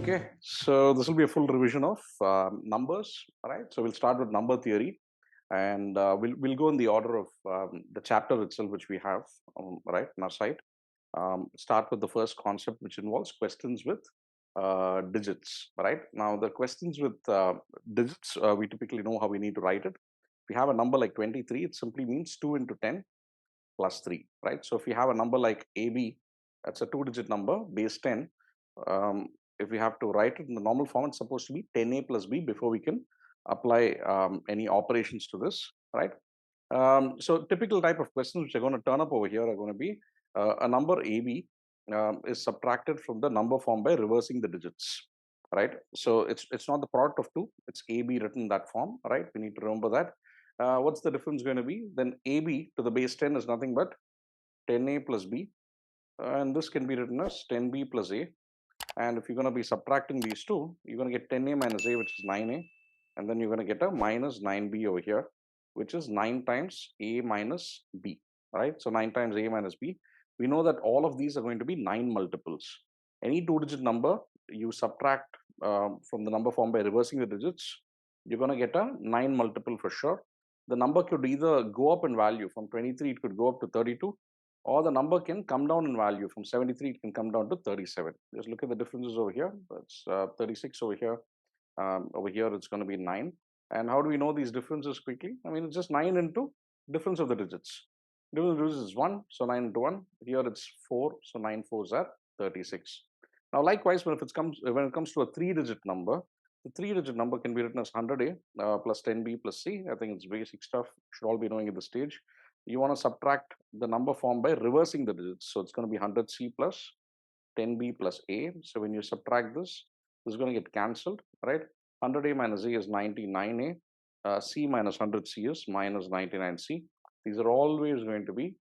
Okay, so this will be a full revision of numbers. All right, so we'll start with number theory, and we'll go in the order of the chapter itself, which we have right on our side. Start with the first concept, which involves questions with digits. Right now, the questions with digits, we typically know how we need to write it. If we have a number like 23, it simply means 2 into 10 plus 3. Right. So if you have a number like AB, that's a 2-digit number, base 10. Um, if we have to write it in the normal form, it's supposed to be 10a plus b before we can apply any operations to this, right? So typical type of questions which are going to turn up over here are going to be a number AB is subtracted from the number form by reversing the digits, right? So it's not the product of two, it's AB written in that form, right? We need to remember that. What's the difference going to be? Then AB to the base 10 is nothing but 10a plus b, and this can be written as 10b plus a. And if you're going to be subtracting these two, you're going to get 10a minus a, which is 9a. And then you're going to get a minus 9b over here, which is 9 times a minus b, right? So 9 times a minus b. We know that all of these are going to be 9 multiples. Any 2-digit number, you subtract from the number form by reversing the digits, you're going to get a 9 multiple for sure. The number could either go up in value from 23, it could go up to 32, or the number can come down in value from 73, it can come down to 37. Just look at the differences over here. That's 36 over here. Over here, it's going to be 9. And how do we know these differences quickly? I mean, it's just 9 into difference of the digits. Difference of the digits is 1, so 9 into 1. Here it's 4, so 9 fours are 36. Now, likewise, when it comes to a 3-digit number, the 3-digit number can be written as 100a plus 10b plus c. I think it's basic stuff. Should all be knowing at this stage. You want to subtract the number form by reversing the digits. So it's going to be 100c plus 10b plus a. So when you subtract this, this is going to get cancelled, right? 100a minus a is 99a. C minus 100c is minus 99c. These are always going to be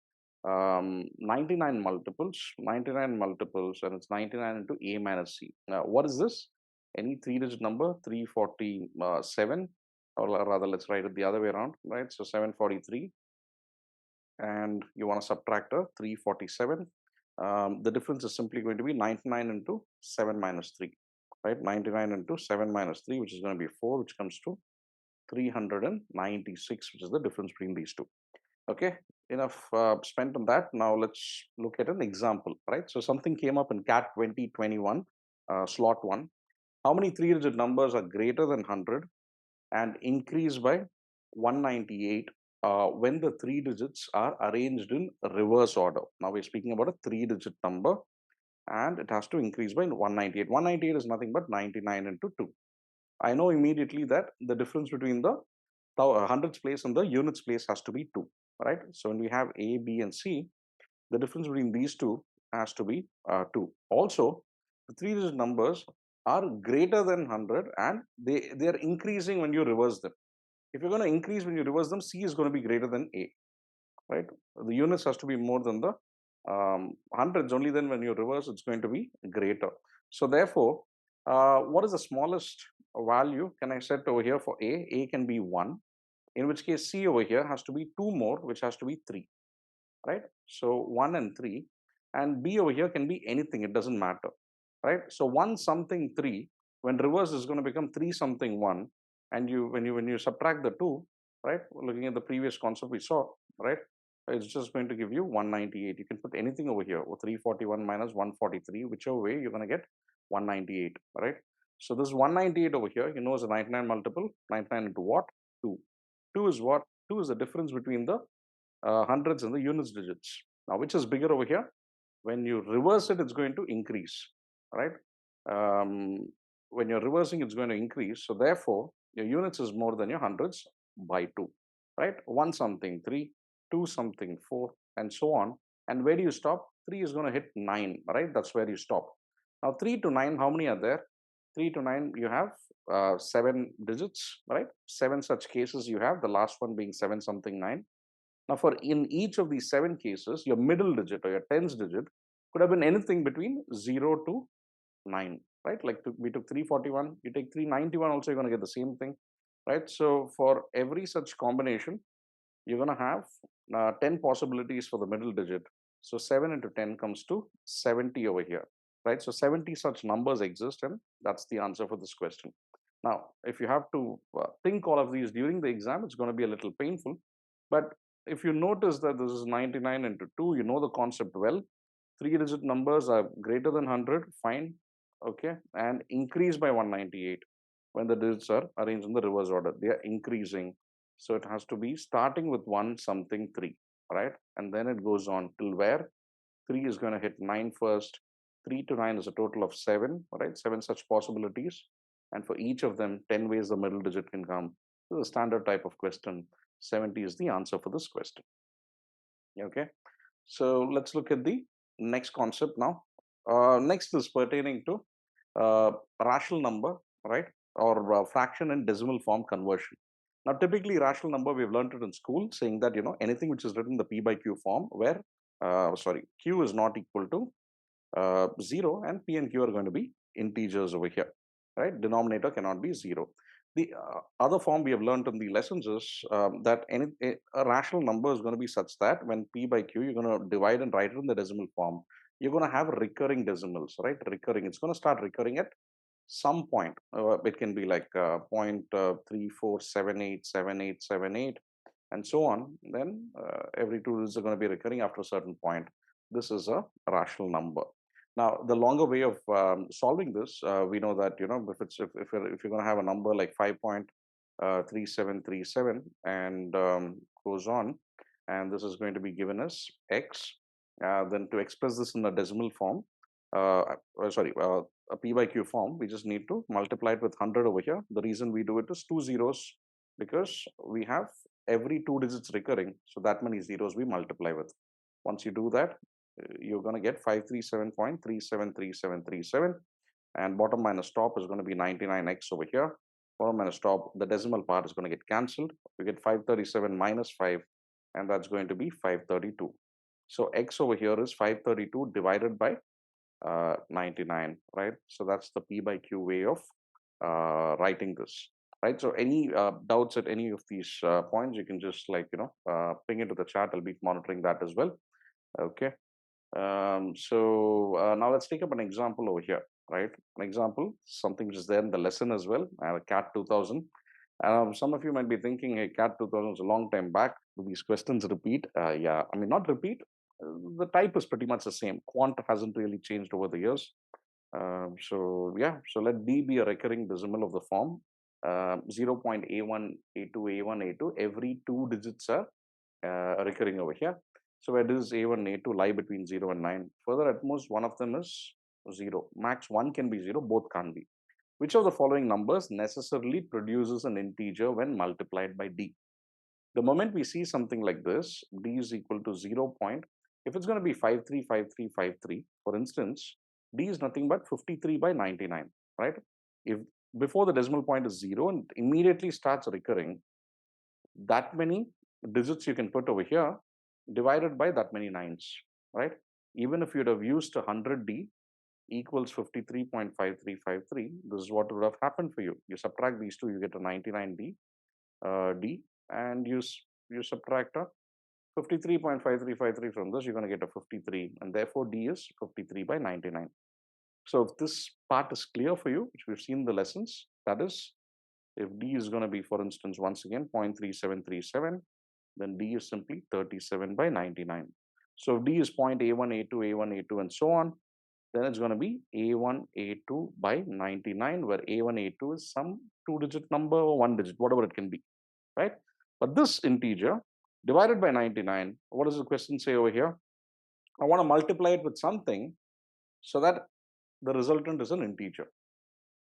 99 multiples, and it's 99 into a minus c. Now, what is this? Any 3-digit number, 347, or rather, let's write it the other way around, right? So 743. And you want to subtract a 347. The difference is simply going to be 99 into 7 minus 3, right? 99 into 7 minus 3, which is going to be 4, which comes to 396, which is the difference between these two. Okay, enough spent on that. Now let's look at an example, right? So something came up in CAT 2021, slot 1. How many 3-digit numbers are greater than 100 and increase by 198 when the 3 digits are arranged in reverse order? Now we're speaking about a 3-digit number, and it has to increase by 198. 198 is nothing but 99 into 2. I know immediately that the difference between the hundreds place and the units place has to be 2, right? So when we have A, B, and C, the difference between these two has to be 2. Also, the 3-digit numbers are greater than 100, and they are increasing when you reverse them. If you're going to increase when you reverse them, C is going to be greater than A, right? The units has to be more than the hundreds. Only then when you reverse, it's going to be greater. So therefore, what is the smallest value can I set over here for A? A can be 1, in which case C over here has to be 2 more, which has to be 3, right? So 1 and 3, and B over here can be anything, it doesn't matter, right? So 1 something 3, when reverse is going to become 3 something 1, and when you subtract the 2, right? Looking at the previous concept we saw, right? It's just going to give you 198. You can put anything over here, or 341 minus 143, whichever way you're going to get 198, right? So this 198 over here, you know, is a 99 multiple. 99 into what? 2. 2 is what? 2 is the difference between the hundreds and the units digits. Now, which is bigger over here? When you reverse it, it's going to increase, right? When you're reversing, it's going to increase. So therefore, your units is more than your hundreds by 2, right? 1 something 3, 2 something 4, and so on. And where do you stop? 3 is going to hit 9, right? That's where you stop. Now, 3 to 9, how many are there? 3 to 9, you have 7 digits, right? 7 such cases you have, the last one being 7 something 9. Now, for in each of these 7 cases, your middle digit or your tens digit could have been anything between 0 to 9, right? Like we took 341, you take 391, also you're going to get the same thing, right? So for every such combination, you're going to have 10 possibilities for the middle digit. So 7 into 10 comes to 70 over here. right? So 70 such numbers exist, and that's the answer for this question. Now, if you have to think all of these during the exam, it's going to be a little painful. But if you notice that this is 99 into 2, you know the concept well. Three-digit numbers are greater than 100, fine, okay, and increase by 198 when the digits are arranged in the reverse order. They are increasing. So it has to be starting with 1 something 3, right? And then it goes on till where 3 is going to hit 9 first. 3 to 9 is a total of 7, right? 7 such possibilities. And for each of them, 10 ways the middle digit can come. This is a standard type of question. 70 is the answer for this question. Okay. So let's look at the next concept now. Next is pertaining to rational number, right? Or fraction and decimal form conversion. Now, typically, rational number, we've learned it in school, saying that, anything which is written in the P by Q form, where, Q is not equal to 0, and P and Q are going to be integers over here, right? Denominator cannot be 0. The other form we have learned in the lessons is that a rational number is going to be such that when P by Q, you're going to divide and write it in the decimal form. You're going to have recurring decimals, right? Recurring. It's going to start recurring at some point. It can be like 0.34787878 and so on. Then every two digits are going to be recurring after a certain point. This is a rational number. Now, the longer way of solving this, we know that if you're going to have a number like 5.3737 and goes on, and this is going to be given as x. Then to express this in a decimal form, a p by q form, we just need to multiply it with 100 over here. The reason we do it is 2 zeros, because we have every 2 digits recurring, so that many zeros we multiply with. Once you do that, you're going to get 537.373737, and bottom minus top is going to be 99x over here. Bottom minus top, the decimal part is going to get cancelled. We get 537 minus 5, and that's going to be 532. So x over here is 532 divided by 99, right? So that's the P by Q way of writing this, right? So any doubts at any of these points, you can just ping into the chat. I'll be monitoring that as well. Okay. Now let's take up an example over here, right? An example, something which is there in the lesson as well, CAT 2000. Some of you might be thinking, hey, CAT 2000 is a long time back. Do these questions repeat? Yeah, I mean, not repeat. The type is pretty much the same. Quant hasn't really changed over the years. So let D be a recurring decimal of the form. 0.A1, A2, A1, A2. Every 2 digits are recurring over here. So where does A1 and A2 lie between 0 and 9? Further, at most, one of them is 0. Max 1 can be 0, both can't be. Which of the following numbers necessarily produces an integer when multiplied by D? The moment we see something like this, D is equal to 0. If it's going to be 535353, for instance, D is nothing but 53 by 99, right? If before the decimal point is 0 and immediately starts recurring, that many digits you can put over here divided by that many nines, right? Even if you'd have used 100D equals 53.5353, this is what would have happened for you. You subtract these two, you get a 99D, D, and you subtract a 53.5353 from this, you're going to get a 53, and therefore D is 53 by 99. So if this part is clear for you, which we've seen in the lessons, that is, if D is going to be, for instance, once again, 0.3737, then D is simply 37 by 99. So if D is A1, A2, A1, A2, and so on, then it's going to be A1, A2 by 99, where A1, A2 is some 2-digit number or 1 digit, whatever it can be, right? But this integer divided by 99, what does the question say over here? I want to multiply it with something so that the resultant is an integer,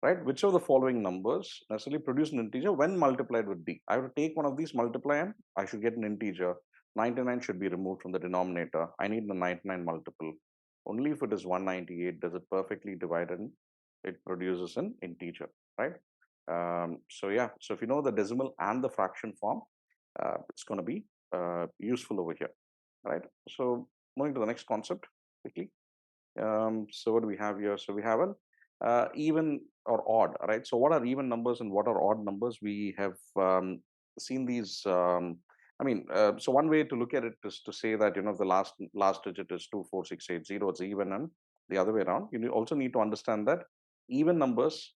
right? Which of the following numbers necessarily produce an integer when multiplied with D? I have to take one of these, multiply, and I should get an integer. 99 should be removed from the denominator. I need the 99 multiple. Only if it is 198 does it perfectly divide and it produces an integer, right? So if you know the decimal and the fraction form, it's going to be useful over here, right? So moving to the next concept quickly. So what do we have here? So we have an even or odd, right? So what are even numbers and what are odd numbers? We have seen these. So one way to look at it is to say that the last digit is 24680, it's even, and the other way around. You also need to understand that even numbers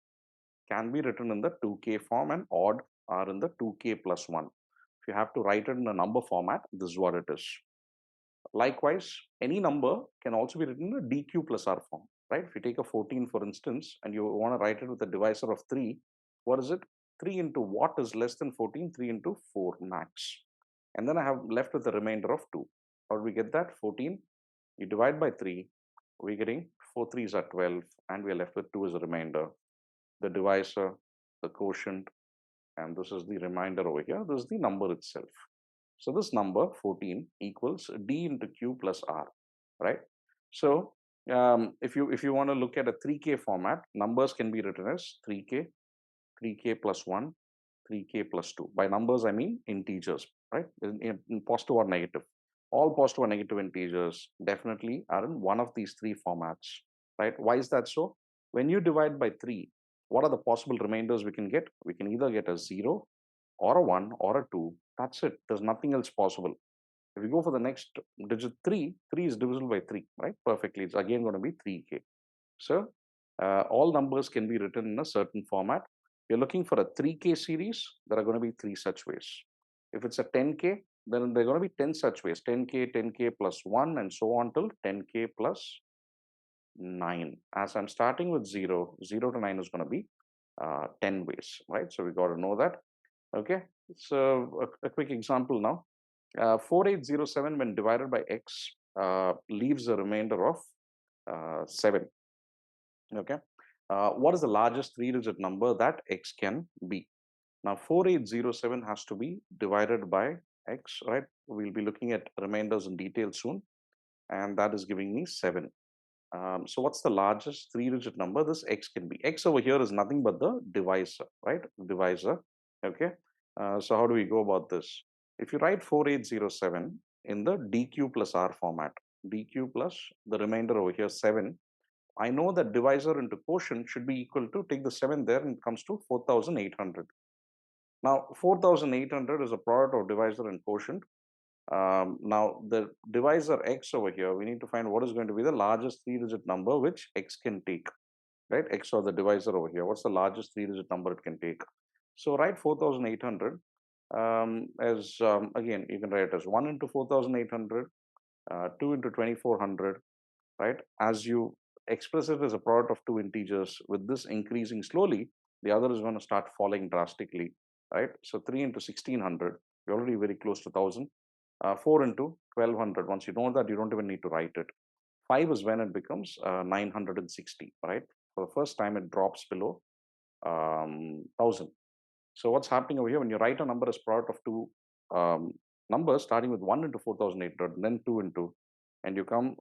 can be written in the 2k form and odd are in the 2k plus 1. If you have to write it in a number format, this is what it is. Likewise, any number can also be written in a dq plus r form, right? If you take a 14, for instance, and you want to write it with a divisor of 3, what is it? 3 into what is less than 14? 3 into 4 max. And then I have left with the remainder of 2. How do we get that? 14, you divide by 3, we're getting 4 3s are 12, and we're left with 2 as a remainder. The divisor, the quotient, and this is the remainder over here. This is the number itself. So this number 14 equals d into q plus r, right? So if you want to look at a 3k format, numbers can be written as 3k, 3k plus 1, 3k plus 2. By numbers, I mean integers, right? In positive or negative. All positive or negative integers definitely are in one of these three formats, right? Why is that so? When you divide by 3, what are the possible remainders we can get? We can either get a 0 or a 1 or a 2. That's it. There's nothing else possible. If you go for the next digit 3, 3 is divisible by 3, right? Perfectly. It's again going to be 3k. So all numbers can be written in a certain format. You're looking for a 3k series, there are going to be 3 such ways. If it's a 10k, then there are going to be 10 such ways. 10k, 10k plus 1, and so on till 10k plus 9. As I'm starting with 0, 0 to 9 is going to be 10 ways, right? So we got to know that. Okay, so a quick example now. 4807 when divided by x leaves a remainder of 7. Okay, what is the largest 3-digit number that x can be? Now 4807 has to be divided by x, right? We'll be looking at remainders in detail soon, and that is giving me 7. So what's the largest 3-digit number this x can be? X over here is nothing but the divisor, right? Divisor. Okay. So how do we go about this? If you write 4807 in the dq plus r format, dq plus the remainder over here 7, I know that divisor into quotient should be equal to, take the 7 there and it comes to 4800. Now 4800 is a product of divisor and quotient. Now the divisor x over here, we need to find what is going to be the largest 3-digit number which x can take, right? X or the divisor over here. What's the largest 3-digit number it can take? So write 4800 as, again, you can write it as 1 into 4800, 2 into 2400, right? As you express it as a product of two integers, with this increasing slowly, the other is going to start falling drastically, right? So 3 into 1600, you're already very close to 1000. 4 into 1200, once you know that, you don't even need to write it. 5 is when it becomes 960, right? For the first time, it drops below 1000. So what's happening over here, when you write a number as product of two numbers, starting with 1 into 4800, then 2 into, and you come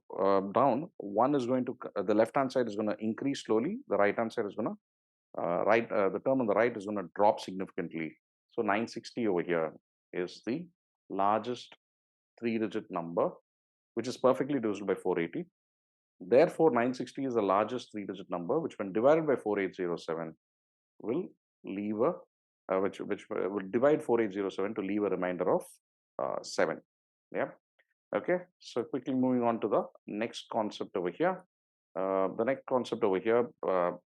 down, one is going to, the left hand side is going to increase slowly, the right hand side is going to, the term on the right is going to drop significantly. So 960 over here is the largest 3-digit number, which is perfectly divisible by 480. Therefore, 960 is the largest 3-digit number, which when divided by 4807 will leave a, which will divide 4807 to leave a remainder of 7. Yeah. Okay. So quickly moving on to the next concept over here. The next concept over here are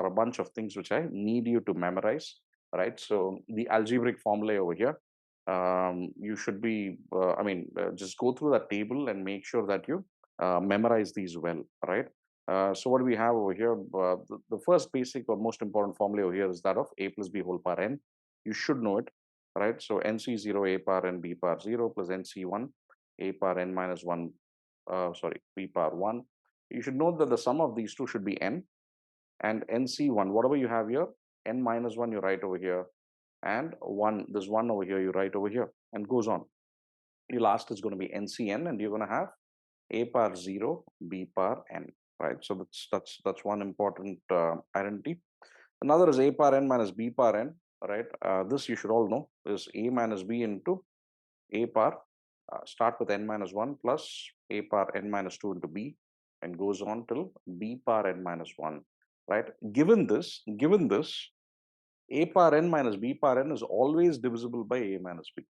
a bunch of things which I need you to memorize, right? So the algebraic formulae over here, you should be, just go through that table and make sure that you memorize these well, right? So what do we have over here? The first basic or most important formula over here is that of a plus b whole power n. You should know it, right? So nc0 a power n b power 0 plus nc1 a power n minus 1, b power 1. You should note that the sum of these two should be n, and nc1, whatever you have here, n minus 1 you write over here, and 1, this 1 over here you write over here, and goes on. Your last is going to be ncn, and you're going to have a power 0 b power n, right? So that's one important identity. Another is a power n minus b power n, right? This you should all know is a minus b into a power, start with n minus 1 plus a power n minus 2 into b, and goes on till b power n minus 1, right? Given this, a power n minus b power n is always divisible by a minus b,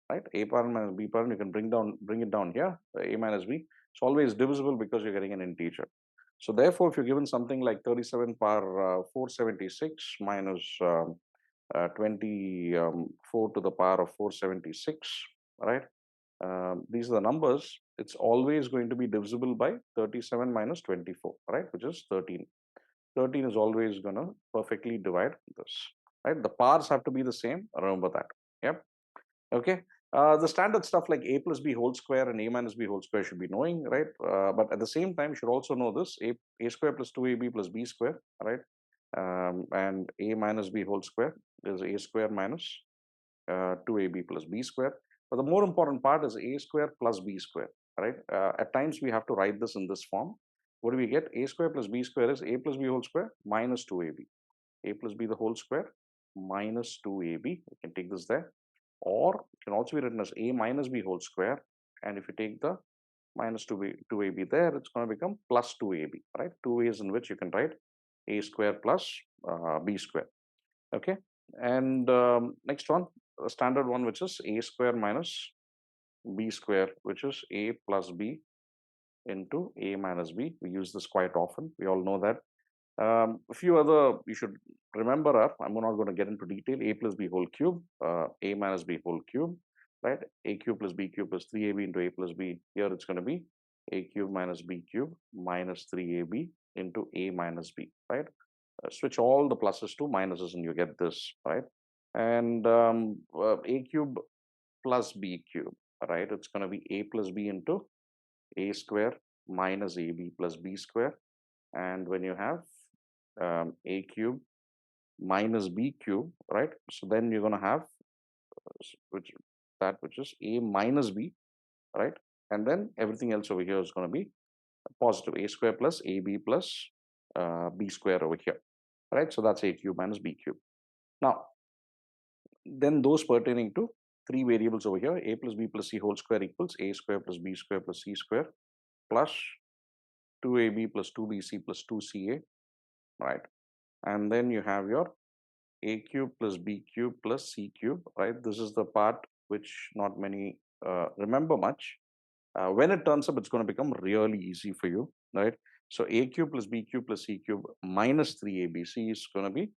right? A power n minus b power n, you can bring it down here, a minus b. It's always divisible because you're getting an integer. So therefore, if you're given something like 37 power 476 minus 24 to the power of 476, right? These are the numbers. It's always going to be divisible by 37 minus 24, right? Which is 13. 13 is always going to perfectly divide this, right? The powers have to be the same. Remember that. Yep. Okay. The standard stuff like a plus b whole square and a minus b whole square should be knowing, right? But at the same time, you should also know this: a square plus 2ab plus b square, right? And a minus b whole square is a square minus 2ab plus b square. But the more important part is a square plus b square, right? At times we have to write this in this form. What do we get? A square plus b square is a plus b whole square minus 2ab. A plus b the whole square minus 2ab. We can take this there. Or it can also be written as a minus b whole square. And if you take the minus 2ab there, it's going to become plus 2ab, right? Two ways in which you can write a square plus b square. Okay. And next one, a standard one, which is a square minus b square, which is a plus b into a minus b. We use this quite often. We all know that. A few other you should remember are, I'm not going to get into detail, a plus b whole cube, a minus b whole cube, right? A cube plus b cube plus 3ab into a plus b. Here it's going to be a cube minus b cube minus 3ab into a minus b, right? Switch all the pluses to minuses and you get this, right? And a cube plus b cube, right? It's going to be a plus b into a square minus ab plus b square. And when you have a cube minus b cube, right? So then you're going to have which is a minus b, right? And then everything else over here is going to be positive, a square plus ab plus b square over here, right? So that's a cube minus b cube. Now, then those pertaining to three variables over here, a plus b plus c whole square equals a square plus b square plus c square plus 2ab plus 2bc plus 2ca, right? And then you have your a cube plus b cube plus c cube, right? This is the part which not many remember much. When it turns up, it's going to become really easy for you, right? So a cube plus b cube plus c cube minus 3abc is going to be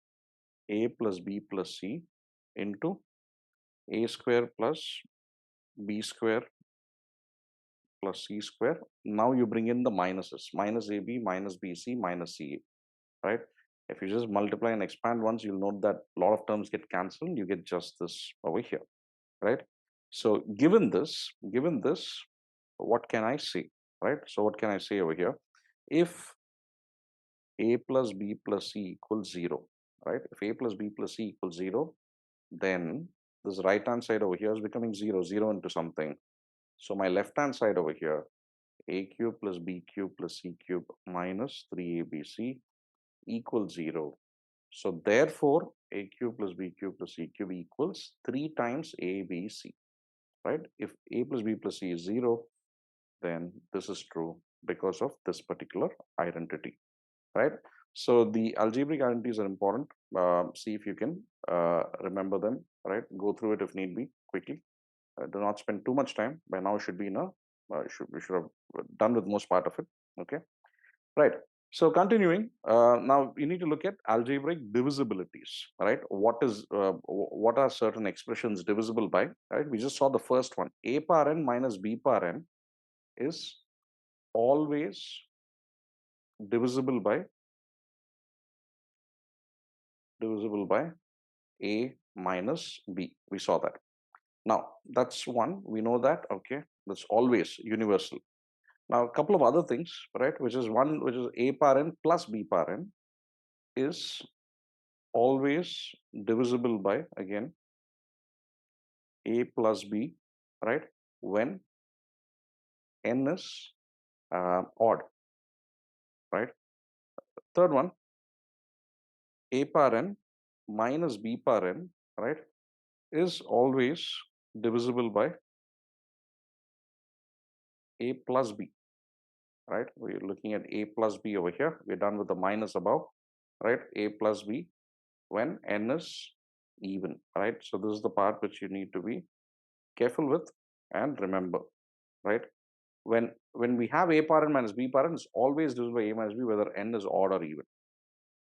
a plus b plus c into a square plus b square plus c square. Now you bring in the minuses, minus ab minus bc minus ca, right? If you just multiply and expand once, you'll note that a lot of terms get cancelled. You get just this over here, right? So given this, what can I say, right? So what can I say over here? If a plus b plus c equals 0, right? If a plus b plus c equals 0, then this right hand side over here is becoming 0, 0 into something. So my left hand side over here, a cube plus b cube plus c cube minus 3abc equals 0. So therefore, a cube plus b cube plus c cube equals 3 times abc, right? If a plus b plus c is 0, then this is true because of this particular identity, right? So the algebraic identities are important. See if you can remember them, right? Go through it if need be quickly. Do not spend too much time. By now, should be in a we should have done with most part of it. Okay, right. So continuing, now you need to look at algebraic divisibilities, right? What are certain expressions divisible by, right? We just saw the first one. A power n minus b power n is always divisible by a minus b. We saw that. Now that's one. We know that. Okay, that's always universal. Now a couple of other things, right? Which is one, which is a power n plus b power n is always divisible by, again, a plus b, right? When n is odd, right? Third one, a power n minus b power n, right, is always divisible by a plus b, right? We're looking at a plus b over here. We're done with the minus above, right? A plus b when n is even, right? So this is the part which you need to be careful with and remember, right? when we have a power n minus b power n, it's always divisible by a minus b, whether n is odd or even.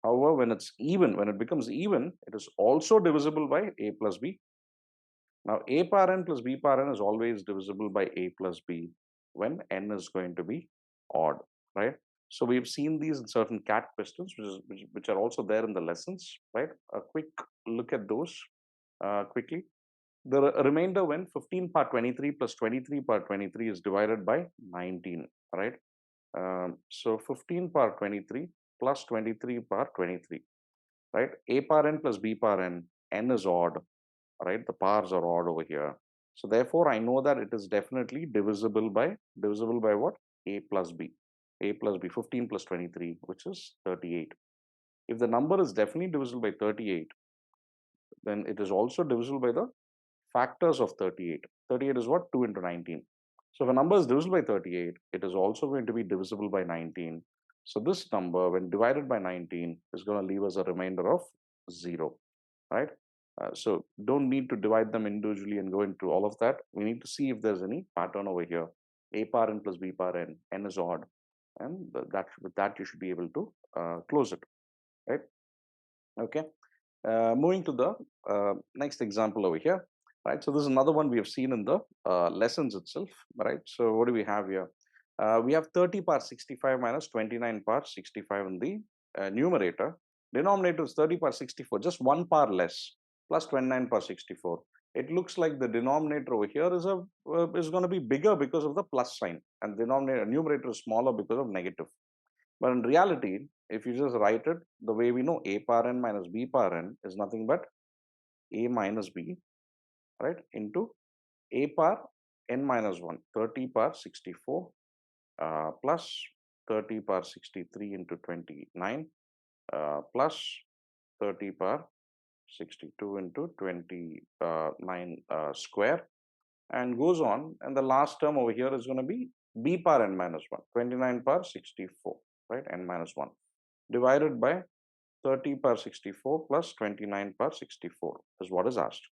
However, when it's even, when it becomes even, it is also divisible by a plus b. Now, a power n plus b power n is always divisible by a plus b when n is going to be odd, right? So we've seen these in certain cat questions, which are also there in the lessons, right? A quick look at those quickly. The remainder when 15 power 23 plus 23 power 23 is divided by 19, right? So 15 power 23 plus 23 power 23, right? A power n plus b power n is odd, right? The powers are odd over here. So therefore, I know that it is definitely divisible by what? A plus b. A plus b, 15 plus 23, which is 38. If the number is definitely divisible by 38, then it is also divisible by the factors of 38. 38 is what? 2 into 19. So if a number is divisible by 38, it is also going to be divisible by 19. So this number, when divided by 19, is going to leave us a remainder of 0, right? So don't need to divide them individually and go into all of that. We need to see if there's any pattern over here. A power n plus b power n is odd. And with that you should be able to close it, right? Okay. Moving to the next example over here, right? So this is another one we have seen in the lessons itself, right? So what do we have here? We have 30 power 65 minus 29 power 65 in the numerator. Denominator is 30 power 64, just one power less, plus 29 power 64. It looks like the denominator over here is going to be bigger because of the plus sign, and denominator numerator is smaller because of negative. But in reality, if you just write it the way we know, a power n minus b power n is nothing but a minus b, right, into a power n minus 1, 30 power 64 plus 30 power 63 into 29 plus 30 power 62 into 29 square, and goes on. And the last term over here is going to be b power n minus 1, 29 power 64, right, n minus 1, divided by 30 power 64 plus 29 power 64 is what is asked.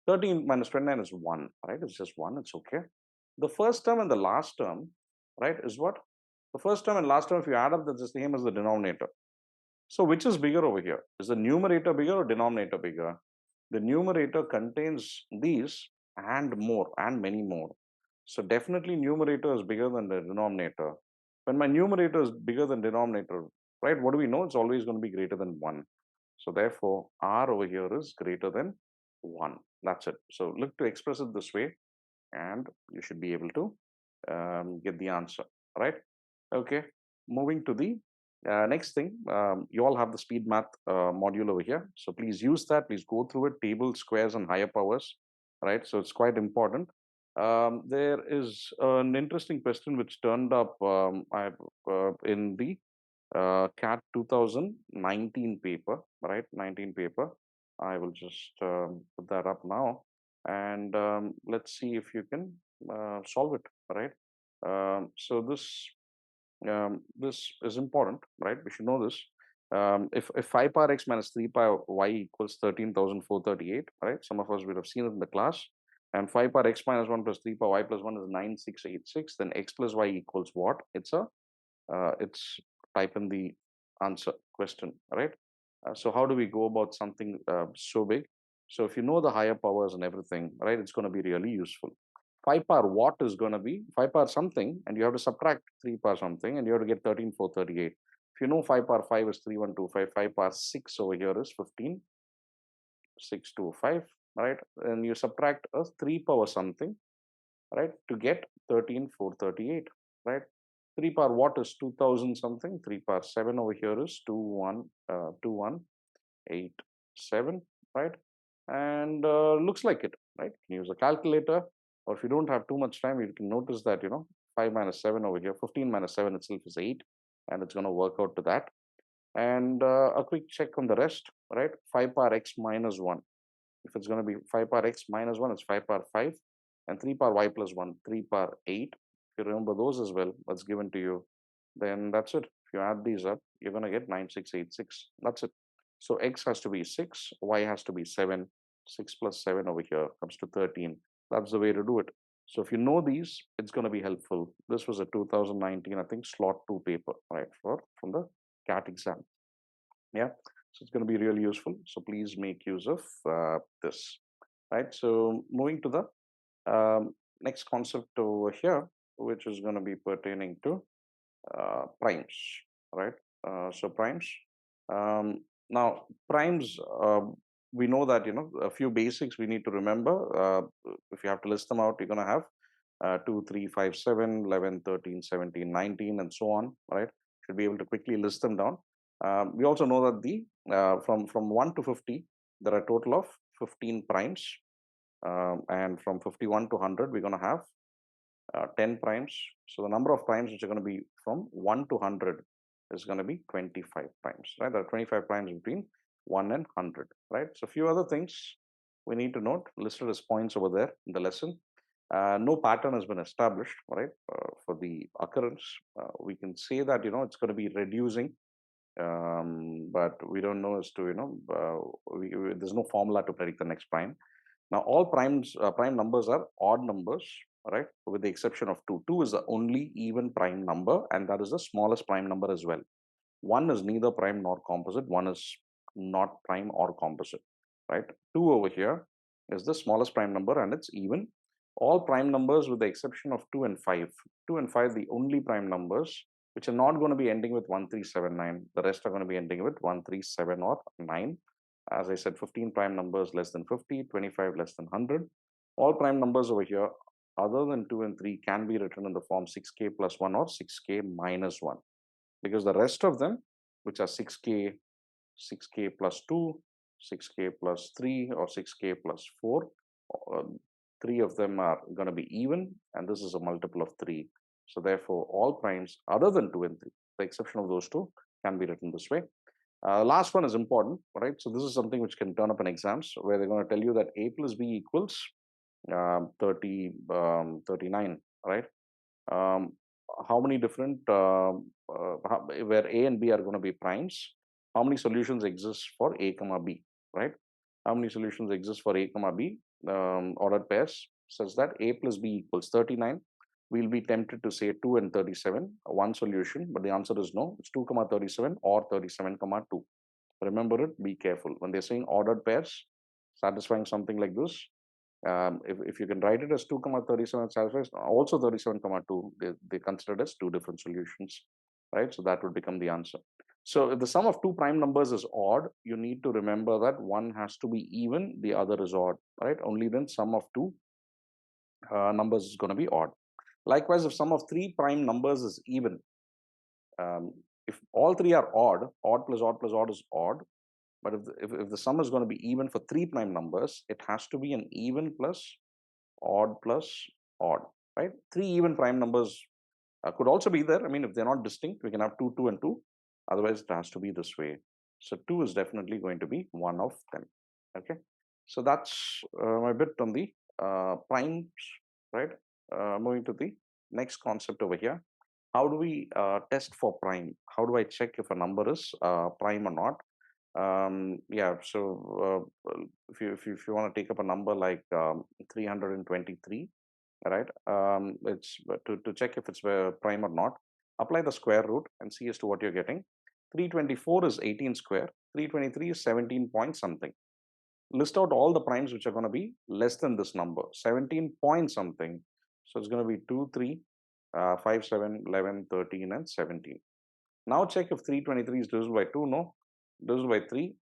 13 minus 29 is 1, right? It's just 1, it's okay. The first term and the last term, right, is what? The first term and last term, if you add up, that's the same as the denominator. So which is bigger over here? Is the numerator bigger or denominator bigger? The numerator contains these and more and many more. So definitely numerator is bigger than the denominator. When my numerator is bigger than denominator, right, what do we know? It's always going to be greater than 1. So therefore, r over here is greater than 1. That's it. So look to express it this way, and you should be able to get the answer, right? Okay, moving to the next thing. You all have the speed math module over here. So please use that. Please go through it, tables, squares, and higher powers, right? So it's quite important. There is an interesting question which turned up in the CAT 2019 paper, right? 19 paper. I will just put that up now, and let's see if you can solve it, right? So this is important, right? We should know this. If 5 power x minus 3 power y equals 13,438, right? Some of us would have seen it in the class. And 5 power x minus 1 plus 3 power y plus 1 is 9686. Then x plus y equals what? It's type in the answer question, right? So how do we go about something so big? So if you know the higher powers and everything, right, it's going to be really useful. 5 power what is going to be 5 power something, and you have to subtract 3 power something, and you have to get 13,438. If you know 5 power 5 is 3125, 5 power 6 over here is 15,625, right? And you subtract a 3 power something, right, to get 13,438, right? 3 power what is 2000 something, 3 power 7 over here is 2187, right? And looks like it, right? You can use a calculator, or if you don't have too much time, you can notice that, 5 minus 7 over here, 15 minus 7 itself is 8, and it's going to work out to that. And a quick check on the rest, right? 5 power x minus 1. If it's going to be 5 power x minus 1, it's 5 power 5, and 3 power y plus 1, 3 power 8. If you remember those as well, that's given to you, then that's it. If you add these up, you're going to get 9686. That's it. So x has to be 6, y has to be 7. 6 plus 7 over here comes to 13. That's the way to do it. So if you know these, it's going to be helpful. This was a 2019, I think, slot 2 paper, right, from the CAT exam. Yeah, so it's going to be really useful. So please make use of this, right? So moving to the next concept over here, which is going to be pertaining to primes, right? So primes. Now primes, we know that a few basics we need to remember. If you have to list them out, you're going to have 2, 3, 5, 7, 11, 13, 17, 19, and so on, right? Should be able to quickly list them down. We also know that the from 1 to 50, there are a total of 15 primes, and from 51 to 100, we're going to have 10 primes. So the number of primes which are going to be from 1 to 100 is going to be 25 primes, right? There are 25 primes between 1 and 100, right? So a few other things we need to note listed as points over there in the lesson. No pattern has been established, right, for the occurrence. We can say that, it's going to be reducing, but we don't know as to, there's no formula to predict the next prime. Now, all prime numbers are odd numbers, right? With the exception of 2. 2 is the only even prime number, and that is the smallest prime number as well. 1 is neither prime nor composite. 1 is not prime or composite, right? 2 over here is the smallest prime number, and it's even. All prime numbers with the exception of 2 and 5. 2 and 5, the only prime numbers which are not going to be ending with 1379. The rest are going to be ending with 137 or 9. As I said, 15 prime numbers less than 50, 25 less than 100. All prime numbers over here, other than 2 and 3, can be written in the form 6k plus 1 or 6k minus 1. Because the rest of them, which are 6k, 6k plus 2, 6k plus 3, or 6k plus 4, uh, 3 of them are going to be even, and this is a multiple of 3. So therefore, all primes other than 2 and 3, the exception of those two, can be written this way. Last one is important, right? So this is something which can turn up in exams where they're going to tell you that a plus b equals 39, right? Um, how many different, where a and b are going to be primes, how many solutions exist for a comma b, right? How many solutions exist for a comma b ordered pairs such that a plus b equals 39? We'll be tempted to say 2 and 37, one solution, but the answer is no. It's 2 comma 37 or 37 comma 2. Remember it, be careful. When they're saying ordered pairs, satisfying something like this, if you can write it as 2 comma 37 satisfies, also 37 comma 2, they consider it as two different solutions, right? So that would become the answer. So if the sum of two prime numbers is odd, you need to remember that one has to be even, the other is odd, right? Only then sum of two numbers is going to be odd. Likewise, if sum of three prime numbers is even, if all three are odd, odd plus odd is odd. But if the sum is going to be even for three prime numbers, it has to be an even plus odd, right? Three even prime numbers could also be there. I mean, if they're not distinct, we can have 2, 2, and 2. Otherwise, it has to be this way. So 2 is definitely going to be one of them. Okay. So that's my bit on the primes, right? Moving to the next concept over here. How do we test for prime? How do I check if a number is prime or not? Yeah, so if you want to take up a number like 323, right? It's to check if it's prime or not. Apply the square root and see as to what you're getting. 324 is 18 square. 323 is 17 point something. List out all the primes which are going to be less than this number, 17 point something. So it's going to be 2, 3, 5, 7, 11, 13, and 17. Now check if 323 is divisible by 2. No. Divisible by 3.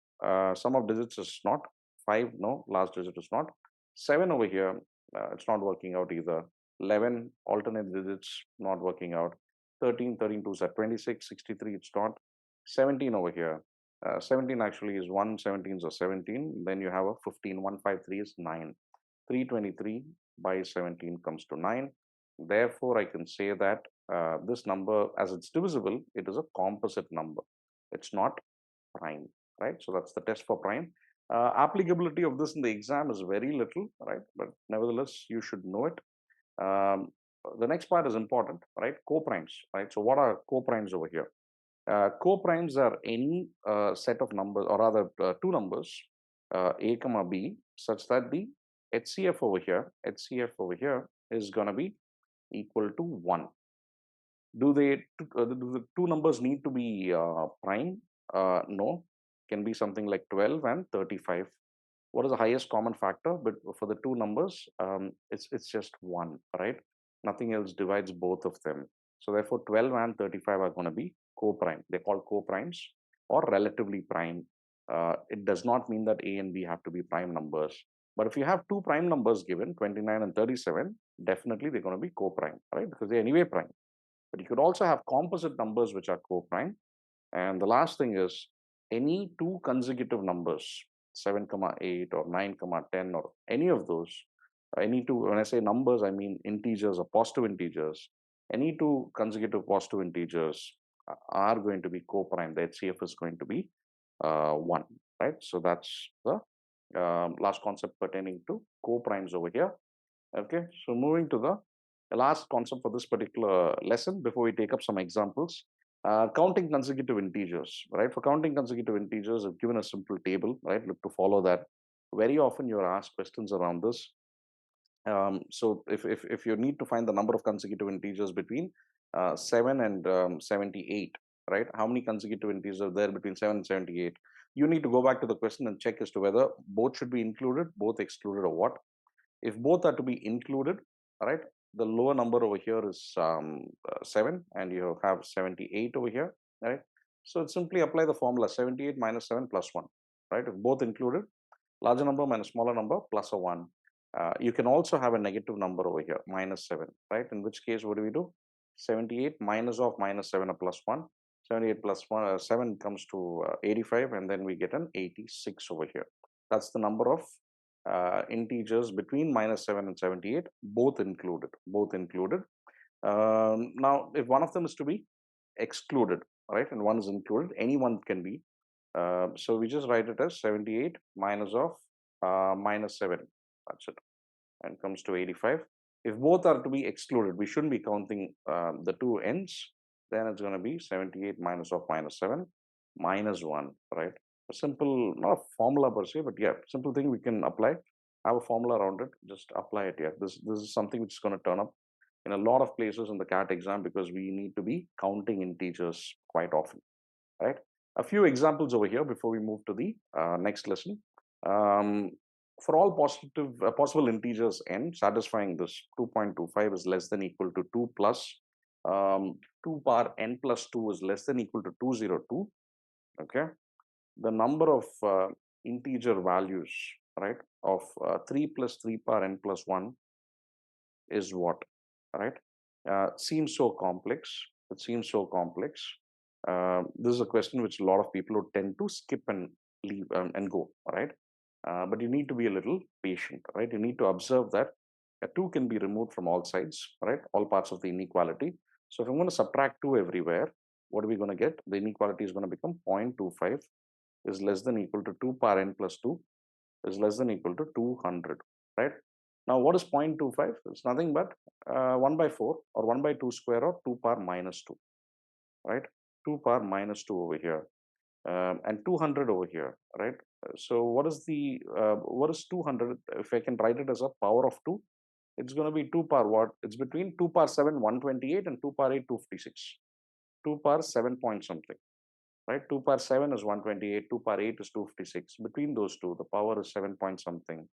Sum of digits is not. 5. No. Last digit is not. 7 over here. It's not working out either. 11. Alternate digits not working out. 13. 13 2s are 26. 63. It's not. 17 over here. 17 actually is 1. 17s are 17. Then you have a 15. 153 is 9. 323 by 17 comes to 9. Therefore, I can say that this number, as it's divisible, it is a composite number. It's not prime, right? So that's the test for prime. Applicability of this in the exam is very little, right? But nevertheless, you should know it. The next part is important, right? Co-primes, right? So what are co-primes over here? Co-primes are any set of numbers, or rather two numbers, a comma b, such that the HCF over here is going to be equal to 1. Do the two numbers need to be prime? No, can be something like 12 and 35. What is the highest common factor? But for the two numbers, it's just 1, right? Nothing else divides both of them. So therefore, 12 and 35 are going to be co-prime. They're called co-primes or relatively prime. It does not mean that A and B have to be prime numbers. But if you have two prime numbers given, 29 and 37, definitely they're going to be co-prime, right? Because they're anyway prime. But you could also have composite numbers which are co-prime. And the last thing is any two consecutive numbers, 7, 8 or 9, 10 or any of those, any two, when I say numbers, I mean integers or positive integers. Any two consecutive positive integers are going to be co-prime. The HCF is going to be 1, right? So that's the last concept pertaining to co-primes over here. Okay, so moving to the last concept for this particular lesson before we take up some examples. Counting consecutive integers, right? For counting consecutive integers, I've given a simple table, right? Look to follow that. Very often you're asked questions around this. So if you need to find the number of consecutive integers between 7 and 78, right? How many consecutive integers are there between 7 and 78? You need to go back to the question and check as to whether both should be included, both excluded, or what. If both are to be included, right, the lower number over here is 7 and you have 78 over here, right? So simply apply the formula 78 minus 7 plus 1, right? If both included, larger number minus smaller number plus a 1. You can also have a negative number over here, minus 7, right? In which case, what do we do? 78 minus of minus 7 or plus 1. 78 plus 1, 7 comes to 85, and then we get an 86 over here. That's the number of integers between minus 7 and 78, both included. Both included. Now, if one of them is to be excluded, right, and one is included, any one can be. So we just write it as 78 minus of minus 7. That's it. And comes to 85. If both are to be excluded, we shouldn't be counting the two ends. Then it's going to be 78 minus of minus 7 minus 1, right? A simple, not a formula per se, but yeah, simple thing we can apply. Have a formula around it, just apply it here. This is something which is going to turn up in a lot of places in the CAT exam because we need to be counting integers quite often, right? A few examples over here before we move to the next lesson. Um, for all possible integers n, satisfying this 2.25 is less than equal to 2 plus 2 power n plus 2 is less than equal to 202. Okay, the number of integer values, right, of 3 plus 3 power n plus 1 is what, right? Seems so complex. It seems so complex. This is a question which a lot of people would tend to skip and leave and go, right? But you need to be a little patient, right? You need to observe that a 2 can be removed from all sides, right? All parts of the inequality. So if I'm going to subtract 2 everywhere, what are we going to get? The inequality is going to become 0.25 is less than equal to 2 power n plus 2 is less than equal to 200, right? Now, what is 0.25? It's nothing but 1 by 4 or 1 by 2 square or 2 power minus 2, right? 2 power minus 2 over here and 200 over here, right? So what is 200? If I can write it as a power of 2, it's going to be 2 power what? It's between 2 power 7, 128 and 2 power 8, 256. 2 power 7 point something, right? 2 power 7 is 128, 2 power 8 is 256. Between those two, the power is 7 point something.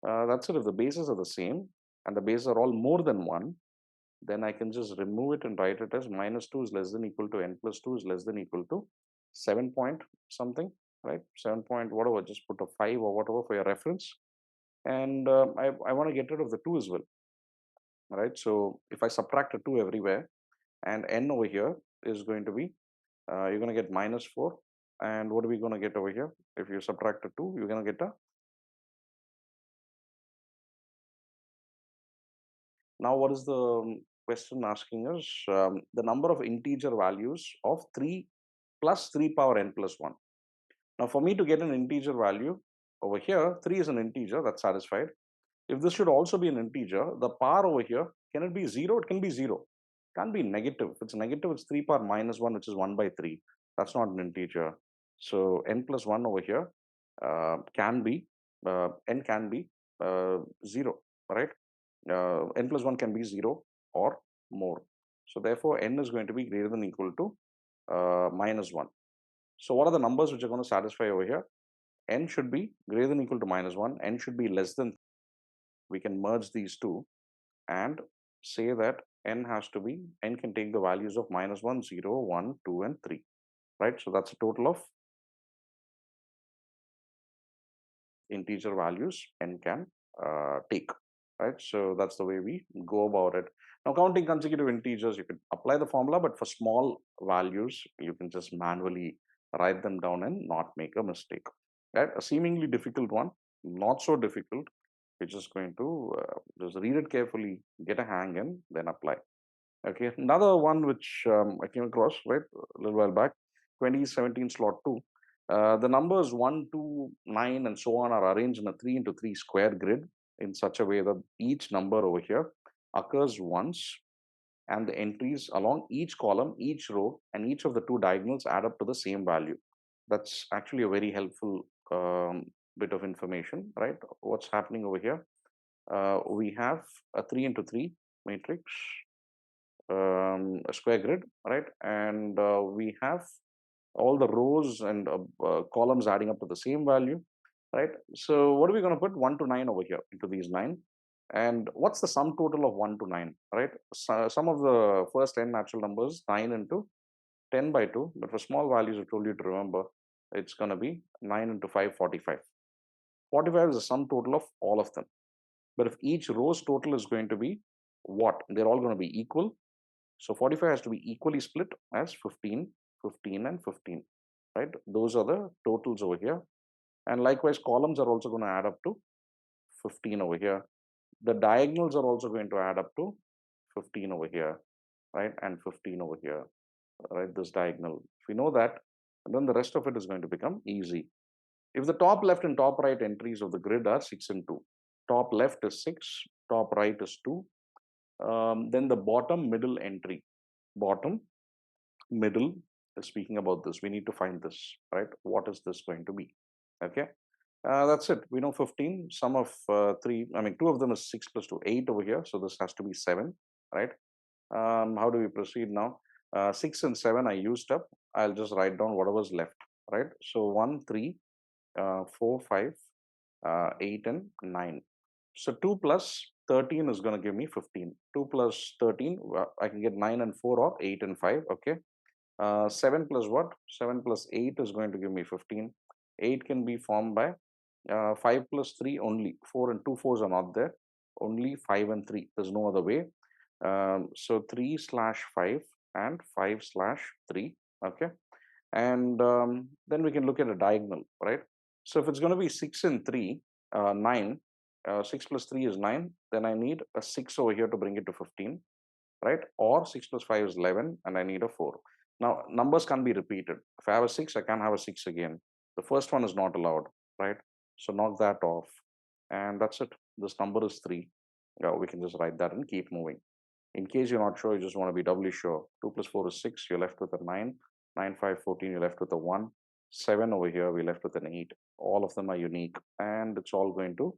That's it. If the bases are the same and the bases are all more than 1, then I can just remove it and write it as minus 2 is less than equal to n plus 2 is less than equal to 7 point something, right? 7 point whatever, just put a 5 or whatever for your reference. And I want to get rid of the 2 as well, right? So if I subtract a 2 everywhere and n over here is going to be, you're going to get minus 4. And what are we going to get over here? If you subtract a 2, you're going to get a. Now, what is the question asking us? The number of integer values of 3 plus 3 power n plus 1. Now, for me to get an integer value over here, 3 is an integer, that's satisfied. If this should also be an integer, the power over here, can it be 0? It can be 0. It can't be negative. If it's negative, it's 3 power minus 1, which is 1 by 3. That's not an integer. So n plus 1 over here can be, n can be 0, right? N plus 1 can be 0 or more. So therefore, n is going to be greater than equal to minus 1. So what are the numbers which are going to satisfy over here? N should be greater than equal to minus 1. N should be less than. We can merge these two and say that n has to be, n can take the values of minus 1, 0, 1, 2, and 3. Right? So that's a total of integer values n can take. Right? So that's the way we go about it. Now, counting consecutive integers, you can apply the formula, but for small values, you can just manually write them down and not make a mistake. Right? A seemingly difficult one, not so difficult. You're just going to just read it carefully, get a hang, and then apply. Okay, another one which I came across right a little while back, 2017 slot 2. The numbers 1, 2, 9, and so on are arranged in a 3 into 3 square grid in such a way that each number over here occurs once, and the entries along each column, each row, and each of the two diagonals add up to the same value. That's actually a very helpful bit of information, right? What's happening over here? We have a 3 into 3 matrix, a square grid, right? And we have all the rows and columns adding up to the same value, right? So what are we going to put? 1 to 9 over here into these 9. And what's the sum total of 1 to 9, right? So, some of the first n natural numbers, 9 into 10 by 2. But for small values, I told you to remember, it's going to be 9 into 5, 45. 45 is the sum total of all of them. But if each row's total is going to be what? They're all going to be equal. So 45 has to be equally split as 15, 15, and 15, right? Those are the totals over here. And likewise, columns are also going to add up to 15 over here. The diagonals are also going to add up to 15 over here, right? And 15 over here, right? This diagonal. If we know that, then the rest of it is going to become easy. If the top left and top right entries of the grid are 6 and 2, top left is 6, top right is 2, then the bottom middle entry, bottom middle is speaking about this. We need to find this, right? What is this going to be? Okay, that's it. We know 15. Sum of two of them is 6 plus 2, 8 over here. So this has to be 7, right? How do we proceed now? 6 and 7 I used up. I'll just write down whatever's left, right? So 1, 3, 4, 5, 8, and 9. So 2 plus 13 is going to give me 15. 2 plus 13, I can get 9 and 4 or 8 and 5. Okay. 7 plus what? 7 plus 8 is going to give me 15. 8 can be formed by 5 plus 3 only. 4 and 2 fours are not there. Only 5 and 3. There's no other way. So 3 slash 5 and 5 slash 3. Okay. And then we can look at a diagonal, right? So if it's going to be 6 and 3, 9, 6 plus 3 is 9. Then I need a 6 over here to bring it to 15, right? Or 6 plus 5 is 11 and I need a 4. Now, numbers can be repeated. If I have a 6, I can have a 6 again. The first one is not allowed, right? So knock that off. And that's it. This number is 3. We can just write that and keep moving. In case you're not sure, you just want to be doubly sure. 2 plus 4 is 6. You're left with a 9. 9, 5, 14. You're left with a 1. 7 over here. We're left with an 8. All of them are unique. And it's all going to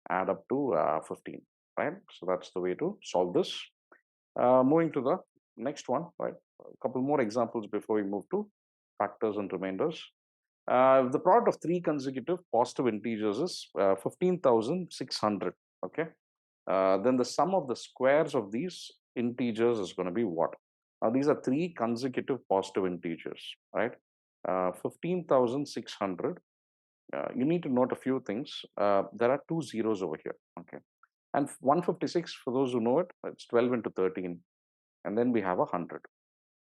add up to 15, right? So that's the way to solve this. Moving to the next one, right? A couple more examples before we move to factors and remainders. The product of three consecutive positive integers is 15,600. Okay. Then the sum of the squares of these integers is going to be what? Now, these are three consecutive positive integers, right? 15,600. You need to note a few things. There are two zeros over here. Okay. And 156, for those who know it, it's 12 into 13. And then we have 100,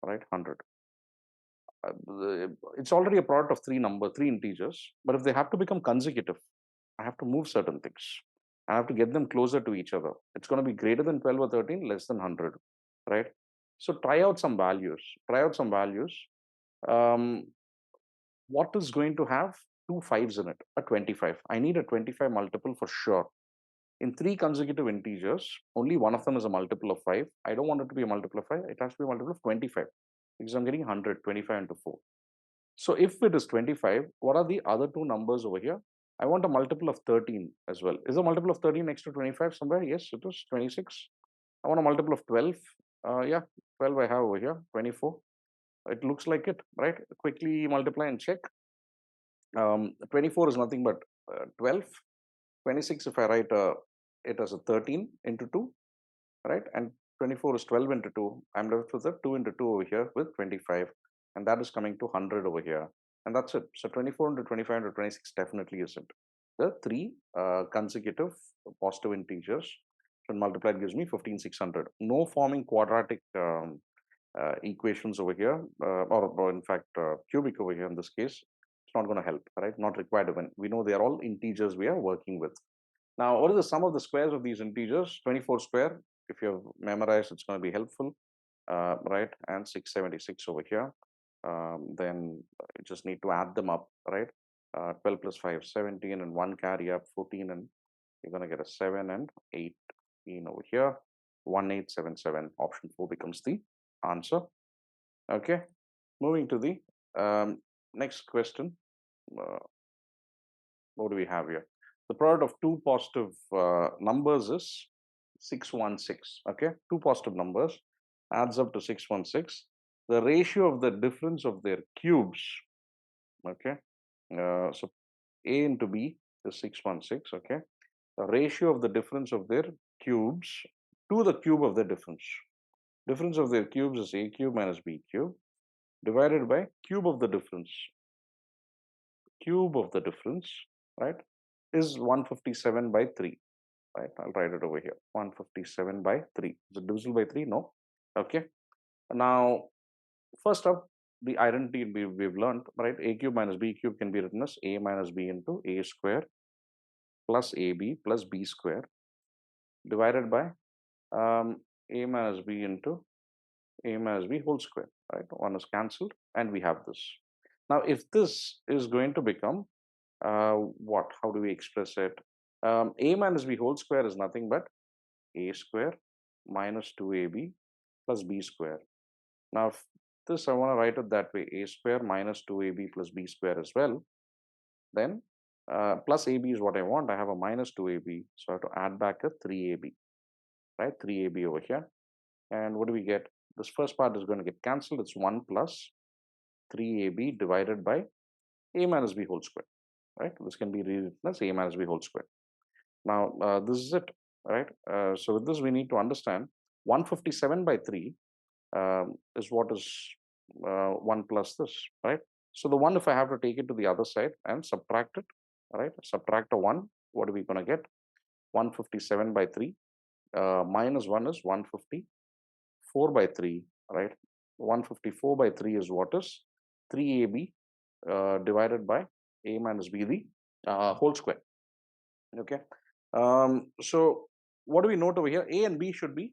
right? 100. It's already a product of three integers. But if they have to become consecutive, I have to move certain things. I have to get them closer to each other. It's going to be greater than 12 or 13, less than 100, right? So try out some values. Try out some values. What is going to have two fives in it? A 25. I need a 25 multiple for sure. In three consecutive integers, only one of them is a multiple of 5. I don't want it to be a multiple of 5. It has to be a multiple of 25 because I'm getting 100, 25 into 4. So if it is 25, what are the other two numbers over here? I want a multiple of 13 as well. Is a multiple of 13 next to 25 somewhere? Yes, it is 26. I want a multiple of 12. Yeah, 12 I have over here, 24. It looks like it, right? Quickly multiply and check. 24 is nothing but 12. 26, if I write it as a 13 into 2, right? And 24 is 12 into 2. I'm left with a 2 into 2 over here with 25. And that is coming to 100 over here. And that's it. So 24 into 25 into 26 definitely isn't. The three consecutive positive integers, when multiplied, gives me 15,600. No forming quadratic equations over here, or in fact, cubic over here in this case. It's not going to help, right? Not required even. We know they are all integers we are working with. Now, what is the sum of the squares of these integers? 24 square. If you have memorized, it's going to be helpful, right? And 676 over here. Then you just need to add them up, right? 12 plus 5, 17, and 1 carry up 14, and you're going to get a 7 and 18 over here. 1877. Option 4 becomes the answer. Okay. Moving to the next question. What do we have here? The product of two positive numbers is 616. Okay, two positive numbers adds up to 616. The ratio of the difference of their cubes. Okay, so A into B is 616. Okay, the ratio of the difference of their cubes to the cube of the difference. Difference of their cubes is A cube minus B cube divided by cube of the difference. Cube of the difference, right, is 157 by 3. Right, I'll write it over here. 157 by 3. Is it divisible by 3? No. Okay. Now, first up, the identity we've learned, right? A cube minus B cube can be written as A minus B into A square plus AB plus B square divided by A minus B into A minus B whole square, right? One is cancelled and we have this. Now, if this is going to become what? How do we express it? A minus B whole square is nothing but A square minus 2AB plus B square. Now, if this I want to write it that way, A square minus 2AB plus B square as well, then plus AB is what I want. I have a minus 2AB, so I have to add back a 3AB, right? 3AB over here. And what do we get? This first part is going to get cancelled. It's 1 plus 3AB divided by A minus B whole square, right? This can be rewritten as A minus B whole square. Now, this is it, right? So with this, we need to understand 157 by 3 is what is 1 plus this, right? So the 1, if I have to take it to the other side and subtract it, right? Subtract a 1, what are we going to get? 157 by 3 minus 1 is 154 by 3, right? 154 by 3 is what is 3AB divided by A minus B, the whole square. Okay. So what do we note over here? A and B should be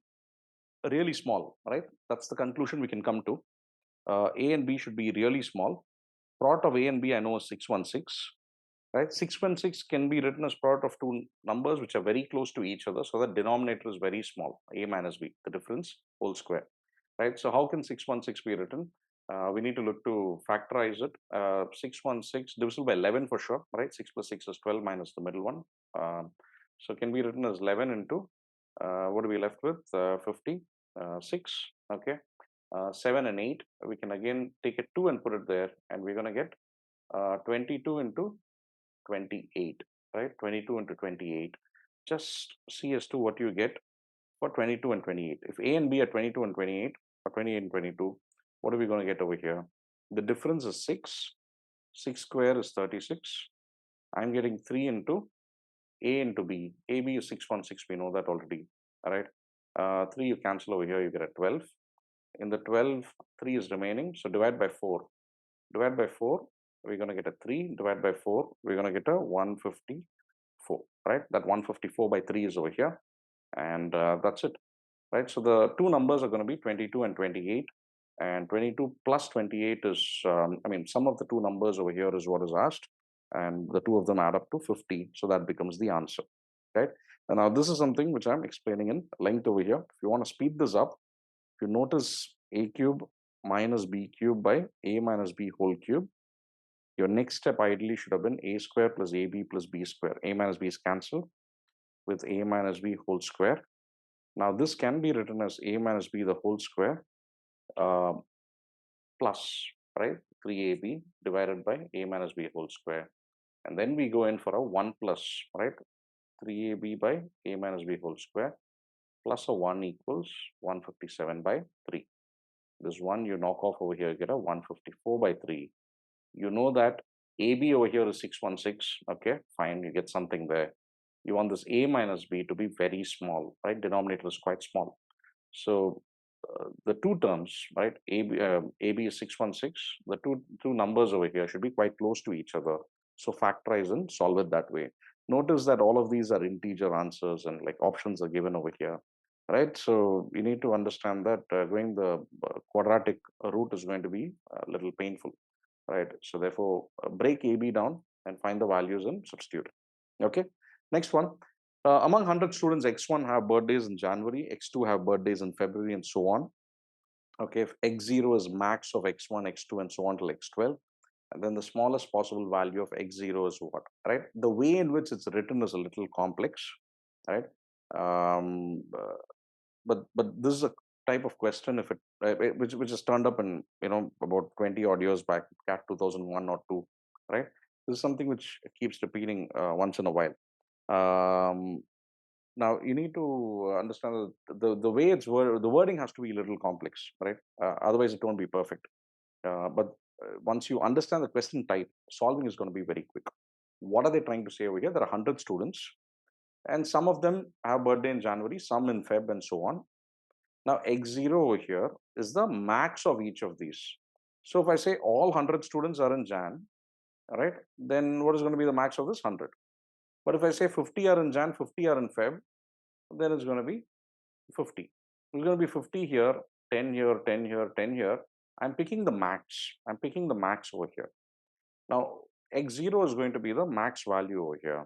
really small, right? That's the conclusion we can come to. A and B should be really small. Product of A and B I know is 616, right? 616 can be written as product of two numbers which are very close to each other. So the denominator is very small, A minus B, the difference whole square, right? So how can 616 be written? We need to look to factorize it. 616 divisible by 11 for sure, right? 6 plus 6 is 12 minus the middle one. So it can be written as 11 into, what are we left with? 56, okay? 7 and 8, we can again take a 2 and put it there, and we're going to get 22 into 28, right? 22 into 28. Just see as to what you get for 22 and 28. If A and B are 22 and 28, or 28 and 22, what are we going to get over here? The difference is 6. 6 square is 36. I'm getting 3 into A into B. AB is 616, we know that already, all right? 3 you cancel over here, you get a 12. In the 12, 3 is remaining, so divide by 4. Divide by 4, we're going to get a 3. Divide by 4, we're going to get a 154, right? That 154 by 3 is over here, and that's it, right? So the two numbers are going to be 22 and 28, and 22 plus 28 is, I mean, sum of the two numbers over here is what is asked, and the two of them add up to 50, so that becomes the answer, right? And now this is something which I'm explaining in length over here. If you want to speed this up, if you notice A cube minus B cube by A minus B whole cube Your next step ideally should have been a square plus ab plus b square. A minus b is cancelled with a minus b whole square. Now this can be written as a minus b the whole square uh, plus, right, 3ab divided by a minus b whole square. And then we go in for a 1 plus, right, 3ab by a minus b whole square plus a 1 equals 157 by 3. This one you knock off over here, get a 154 by 3. You know that AB over here is 616. Okay, fine, you get something there. You want this A minus B to be very small, right? Denominator is quite small. So the two terms, right? AB is 616. The two numbers over here should be quite close to each other. So factorize and solve it that way. Notice that all of these are integer answers and like options are given over here, right? So you need to understand that going the quadratic route is going to be a little painful, right? So therefore, break AB down and find the values and substitute. Okay. Next one. Among 100 students, X1 have birthdays in January, X2 have birthdays in February, and so on. Okay, if X0 is max of X1, X2, and so on till X12, and then the smallest possible value of X0 is what, right? The way in which it's written is a little complex, right? But this is a type of question if which is turned up in about 20 odd years back, CAT 2001 or 2, right? This is something which keeps repeating once in a while. Now you need to understand that the way the wording has to be a little complex, right? Otherwise it won't be perfect. But once you understand the question type, solving is going to be very quick. What are they trying to say over here? There are 100 students, and some of them have birthday in January, some in Feb, and so on. Now X0 over here is the max of each of these. So if I say all 100 students are in Jan, right, then what is going to be the max of this 100? But if I say 50 are in Jan, 50 are in Feb, then it's going to be 50. It's going to be 50 here, 10 here, 10 here, 10 here. I'm picking the max. I'm picking the max over here. Now X0 is going to be the max value over here.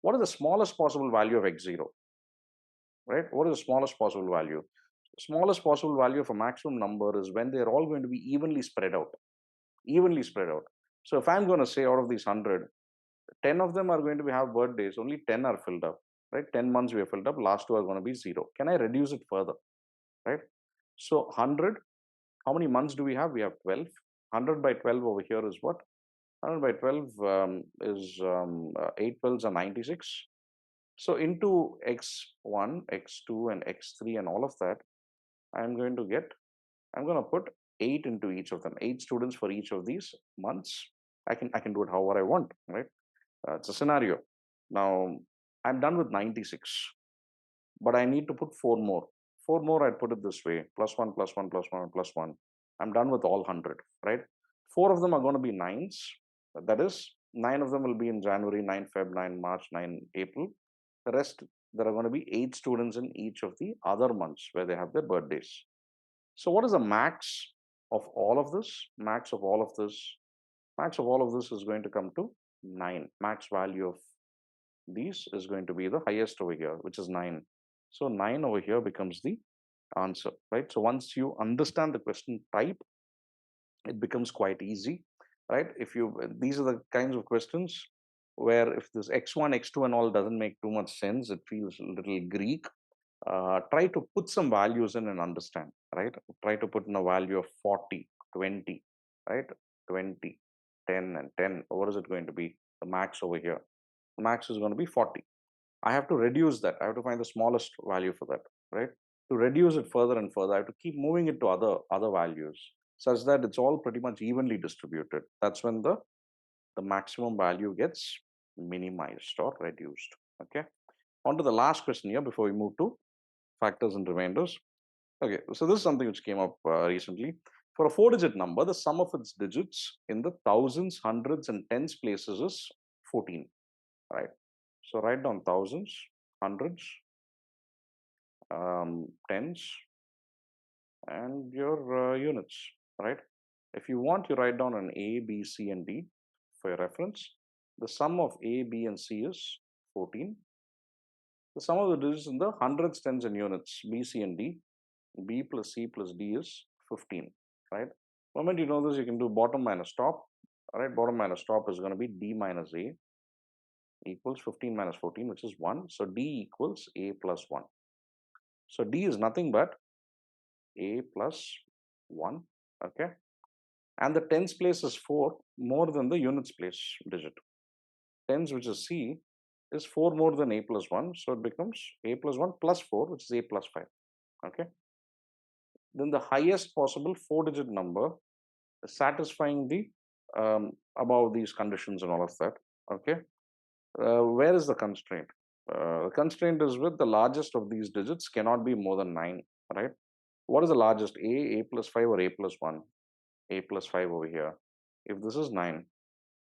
What is the smallest possible value of X0? Right? What is the smallest possible value? Smallest possible value of a maximum number is when they're all going to be evenly spread out. Evenly spread out. So if I'm going to say out of these 100, 10 of them are going to have birthdays, only 10 are filled up, right? 10 months we have filled up, last two are going to be 0. Can I reduce it further, right? So 100, how many months do we have? We have 12. 100 by 12 over here is what? 100 by 12 is 8 12s are 96. So into X1, X2, and X3 and all of that, I'm going to put 8 into each of them, 8 students for each of these months. I can do it however I want, right? It's a scenario. Now I'm done with 96, but I need to put 4 more. 4 more, I'd put it this way: plus 1, plus 1, plus 1, plus 1. I'm done with all 100, right? 4 of them are going to be 9s. That is, 9 of them will be in January, 9 Feb, 9 March, 9 April. The rest, there are going to be 8 students in each of the other months where they have their birthdays. So what is the max of all of this? Max of all of this is going to come to 9. Max value of these is going to be the highest over here, which is 9. So 9 over here becomes the answer, right? So once you understand the question type, it becomes quite easy, right? These are the kinds of questions where if this X1, X2 and all doesn't make too much sense, it feels a little Greek. Try to put some values in and understand, right? Try to put in a value of 40, 20, right? 20, 10 and 10. What is it going to be? The max over here. The max is going to be 40. I have to reduce that. I have to find the smallest value for that, right? To reduce it further and further, I have to keep moving it to other values such that it's all pretty much evenly distributed. That's when the maximum value gets minimized or reduced. Okay. On to the last question here before we move to factors and remainders. Okay, so this is something which came up recently. For a 4-digit number, the sum of its digits in the thousands, hundreds, and tens places is 14, right? So write down thousands, hundreds, tens, and your units, right? If you want, you write down an A, B, C, and D for your reference. The sum of A, B, and C is 14. The sum of the digits in the hundreds, tens, and units, B, C, and D, B plus C plus D is 15, right? The moment you know this, you can do bottom minus top. All right, bottom minus top is going to be D minus A equals 15 minus 14, which is 1. So D equals A plus 1. So D is nothing but A plus 1. Okay. And the tens place is 4 more than the units place digit. Tens, which is C, is 4 more than A plus 1. So it becomes A plus 1 plus 4, which is A plus 5. Okay. Then the highest possible 4-digit number satisfying the above these conditions and all of that. Okay. Where is the constraint? The constraint is with the largest of these digits cannot be more than 9, right? What is the largest? A plus 5 or A plus 1? A plus 5 over here. If this is 9,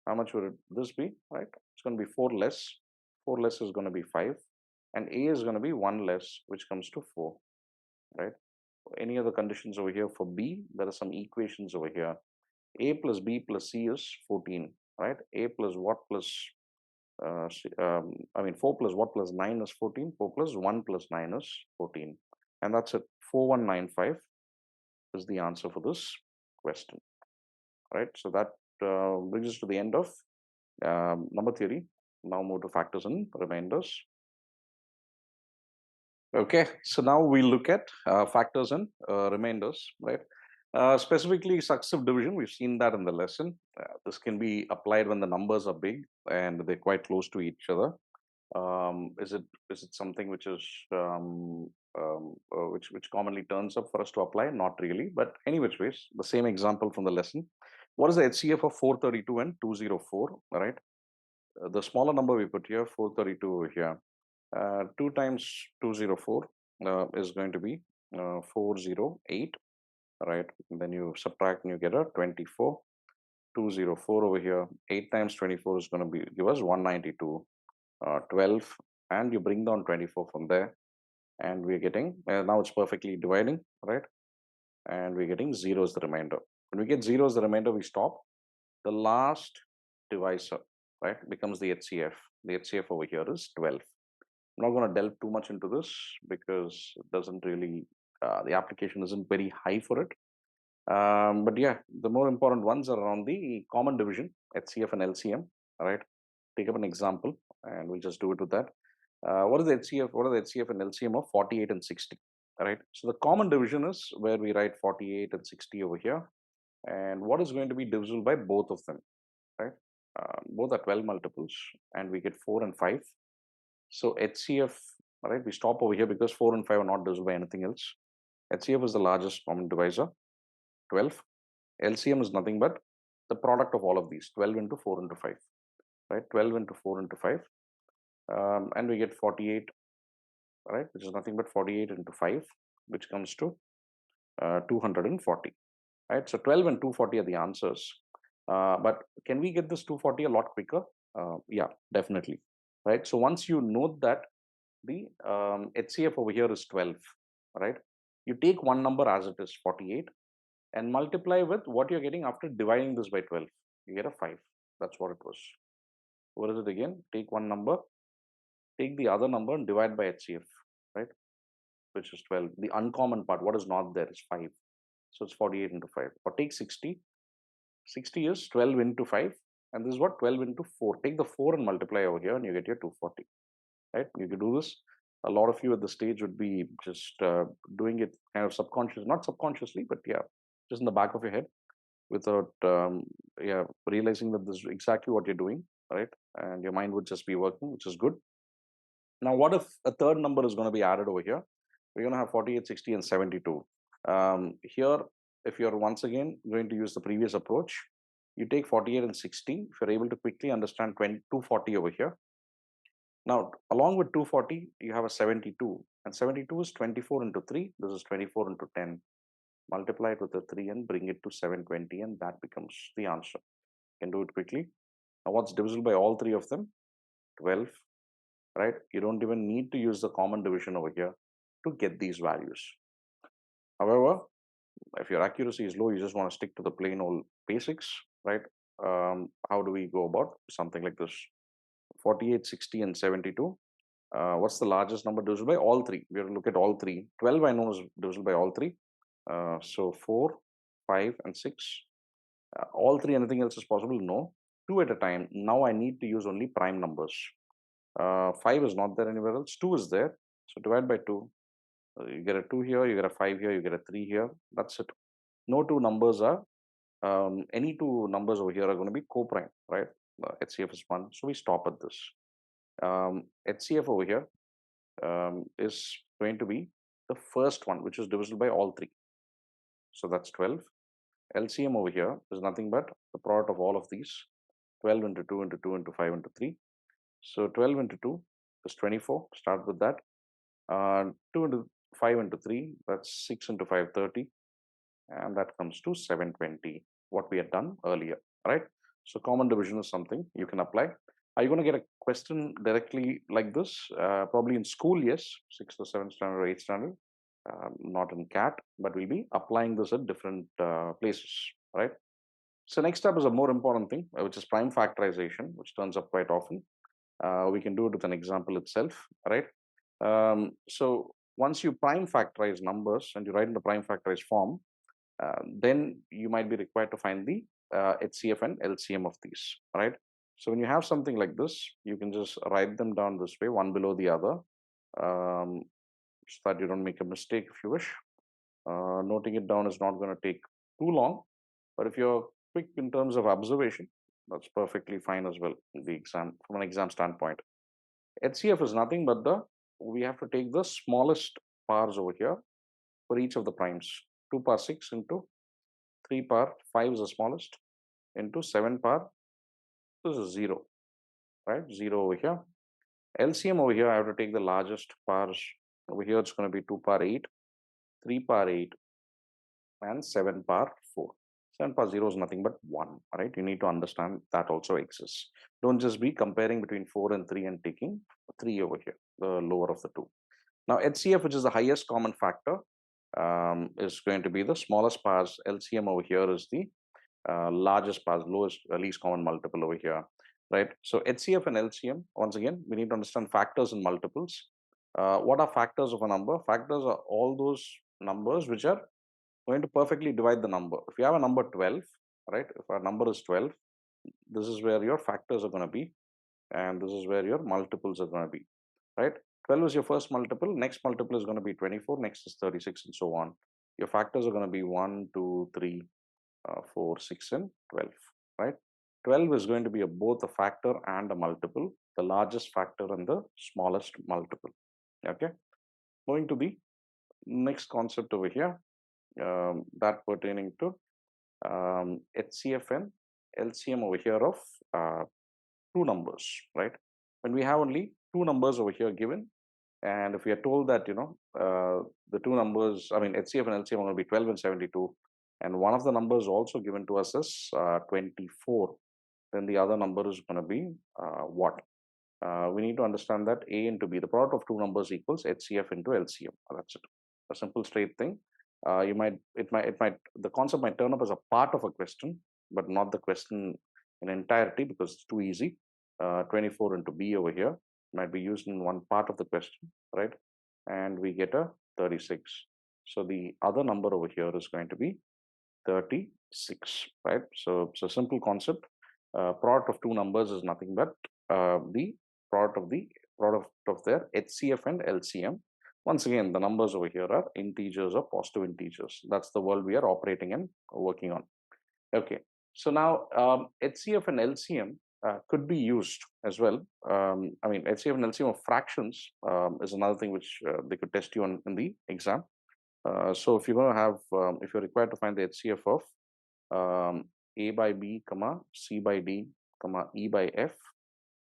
how much would this be, right? It's going to be 4 less. 4 less is going to be 5. And A is going to be 1 less, which comes to 4, right? Any other conditions over here for B? There are some equations over here. A plus B plus C is 14, right? A plus what plus I mean 4 plus what plus 9 is 14. 4 plus 1 plus 9 is 14. And that's it. 4195 is the answer for this question, right? So that brings us to the end of number theory. Now move to factors and remainders. Okay, so now we look at factors and remainders, right? Specifically successive division, we've seen that in the lesson. This can be applied when the numbers are big and they're quite close to each other. Is it something which is which commonly turns up for us to apply? Not really, but any which ways, the same example from the lesson. What is the HCF of 432 and 204? All right, the smaller number we put here, 432 over here. 2 times 204 is going to be 408, right? And then you subtract and you get a 24. 204 over here. 8 times 24 is going to be give us 192. 12, and you bring down 24 from there, and we're getting now it's perfectly dividing, right? And we're getting 0 as the remainder. When we get 0 as the remainder, we stop. The last divisor, right, becomes the HCF. The HCF over here is 12. I'm not going to delve too much into this because it doesn't really the application isn't very high for it. But yeah, the more important ones are around the common division, HCF and LCM. All right, take up an example and we'll just do it with that. What is the HCF? What are the HCF and LCM of 48 and 60? All right, so the common division is where we write 48 and 60 over here. And what is going to be divisible by both of them, right? Both are 12 multiples and we get 4 and 5. So HCF, all right, we stop over here because 4 and 5 are not divisible by anything else. HCF is the largest common divisor, 12. LCM is nothing but the product of all of these, 12 into 4 into 5, right? 12 into 4 into 5. And we get 48, right? Which is nothing but 48 into 5, which comes to 240, right? So 12 and 240 are the answers. But can we get this 240 a lot quicker? Yeah, definitely, right? So once you note that the HCF over here is 12, right? You take one number as it is, 48, and multiply with what you're getting after dividing this by 12. You get a 5. That's what it was. What is it again? Take one number, take the other number and divide by HCF, right? Which is 12. The uncommon part, what is not there, is 5. So it's 48 into 5. Or take 60. 60 is 12 into 5. And this is what? 12 into 4. Take the 4 and multiply over here and you get your 240. Right? You can do this. A lot of you at the stage would be just doing it kind of subconscious, not subconsciously, but yeah, just in the back of your head without yeah, realizing that this is exactly what you're doing, right? And your mind would just be working, which is good. Now, what if a third number is going to be added over here? We're going to have 48, 60, and 72. Here, if you're once again going to use the previous approach, you take 48 and 60. If you're able to quickly understand 240 over here. Now, along with 240, you have a 72. And 72 is 24 into 3. This is 24 into 10. Multiply it with a 3 and bring it to 720, and that becomes the answer. You can do it quickly. Now, what's divisible by all three of them? 12, right? You don't even need to use the common division over here to get these values. However, if your accuracy is low, you just want to stick to the plain old basics, right? How do we go about something like this? 48, 60, and 72. What's the largest number divisible by all three? We have to look at all three. 12 I know is divisible by all three. So 4, 5, and 6. All three, anything else is possible? No. Two at a time. Now I need to use only prime numbers. 5 is not there anywhere else. 2 is there. So divide by 2. You get a 2 here, you get a 5 here, you get a 3 here. That's it. No two numbers are, any two numbers over here are going to be co-prime, right? HCF is 1. So we stop at this. HCF over here is going to be the first one, which is divisible by all three. So that's 12. LCM over here is nothing but the product of all of these. 12 into 2 into 2 into 5 into 3. So 12 into 2 is 24. Start with that. 2 into 5 into 3, that's 6 into 5, 30. And that comes to 720, what we had done earlier, right? So common division is something you can apply. Are you going to get a question directly like this? Probably in school, yes, 6th or 7th standard or 8th standard. Not in CAT, but we'll be applying this at different places, right? So next up is a more important thing, which is prime factorization, which turns up quite often. We can do it with an example itself, right? So once you prime factorize numbers and you write in the prime factorized form, then you might be required to find the HCF and LCM of these, right? So when you have something like this, you can just write them down this way, one below the other, so that you don't make a mistake if you wish. Noting it down is not going to take too long, but if you're quick in terms of observation, that's perfectly fine as well in the exam, from an exam standpoint. HCF is nothing but we have to take the smallest powers over here for each of the primes. 2 power 6 into 3 power 5 is the smallest, into 7 power, this is 0, right? 0 over here. LCM over here, I have to take the largest powers. Over here, it's going to be 2 power 8, 3 power 8, and 7 power 4. 7 power 0 is nothing but 1, right? You need to understand that also exists. Don't just be comparing between 4 and 3 and taking 3 over here, the lower of the two. Now, HCF, which is the highest common factor, is going to be the smallest powers. LCM over here is the largest powers, lowest, least common multiple over here, right? So HCF and LCM, once again, we need to understand factors and multiples. What are factors of a number? Factors are all those numbers which are going to perfectly divide the number. If you have a number 12, right? If our number is 12, this is where your factors are going to be, and this is where your multiples are going to be, right? 12 is your first multiple, next multiple is going to be 24, next is 36, and so on. Your factors are going to be 1, 2, 3, 4, 6, and 12, right? 12 is going to be both a factor and a multiple, the largest factor and the smallest multiple, okay? Going to the next concept over here, that pertaining to HCF and LCM over here of two numbers, right? When we have only two numbers over here given, and if we are told that, the two numbers, I mean, HCF and LCM are going to be 12 and 72, and one of the numbers also given to us is 24, then the other number is going to be what? We need to understand that A into B, the product of two numbers equals HCF into LCM. That's it. A simple straight thing. The concept might turn up as a part of a question, but not the question in entirety because it's too easy. 24 into B over here might be used in one part of the question, right? And we get a 36. So the other number over here is going to be 36, right? So it's a simple concept. Product of two numbers is nothing but the product of their HCF and LCM. Once again, the numbers over here are integers or positive integers. That's the world we are operating and working on. Okay, so now HCF and LCM could be used as well. I mean, HCF and LCM of fractions is another thing which they could test you on in the exam. So if you're going to have, if you're required to find the HCF of A by B, comma, C by D, comma, E by F,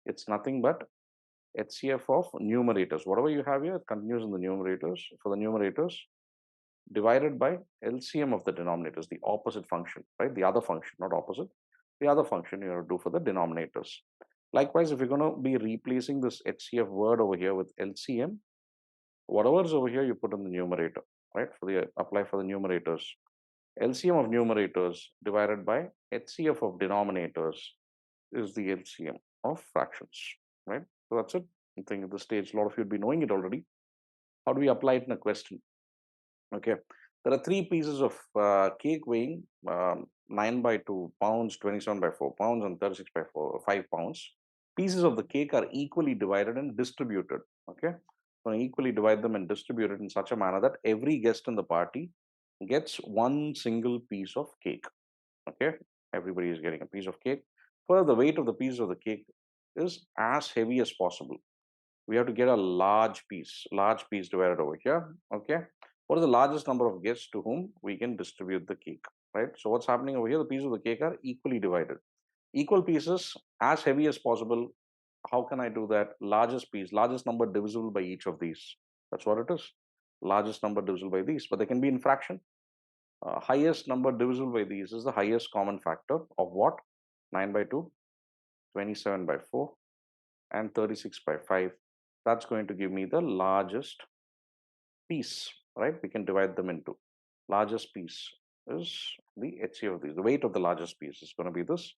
it's nothing but HCF of numerators. Whatever you have here, it continues in the numerators. For the numerators, divided by LCM of the denominators, the opposite function, right? The other function, not opposite. The other function you have to do for the denominators. Likewise, if you're going to be replacing this HCF word over here with LCM, whatever is over here, you put in the numerator, right? For the apply for the numerators. LCM of numerators divided by HCF of denominators is the LCM of fractions, right? So that's it. I think at this stage, a lot of you would be knowing it already. How do we apply it in a question? Okay, there are three pieces of cake weighing 9 by 2 pounds, 27 by 4 pounds, and 36 by 5 pounds. Pieces of the cake are equally divided and distributed. Okay, so equally divide them and distribute it in such a manner that every guest in the party gets one single piece of cake. Okay, everybody is getting a piece of cake. Further, the weight of the piece of the cake is as heavy as possible. We have to get a large piece divided over here. Okay, what is the largest number of guests to whom we can distribute the cake? Right. So what's happening over here? The pieces of the cake are equally divided. Equal pieces, as heavy as possible. How can I do that? Largest piece, largest number divisible by each of these. That's what it is. Largest number divisible by these, but they can be in fraction. Highest number divisible by these is the highest common factor of what? 9 by 2, 27 by 4, and 36 by 5. That's going to give me the largest piece, right? We can divide them into. Largest piece is the HCF of these. The weight of the largest piece is going to be this.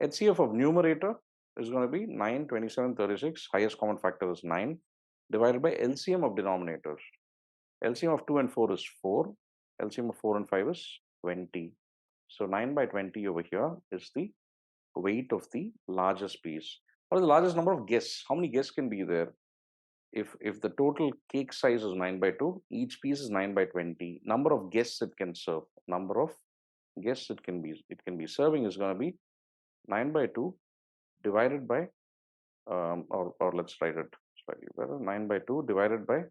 HCF of numerator is going to be 9, 27, 36. Highest common factor is 9 divided by LCM of denominators. LCM of 2 and 4 is 4. LCM of 4 and 5 is 20. So 9 by 20 over here is the weight of the largest piece. What is the largest number of guests? How many guests can be there? If the total cake size is 9 by 2, each piece is 9 by 20. Number of guests it can serve. Number of guests it can be serving is going to be 9 by 2 divided by or let's write it slightly better. 9 by 2 divided by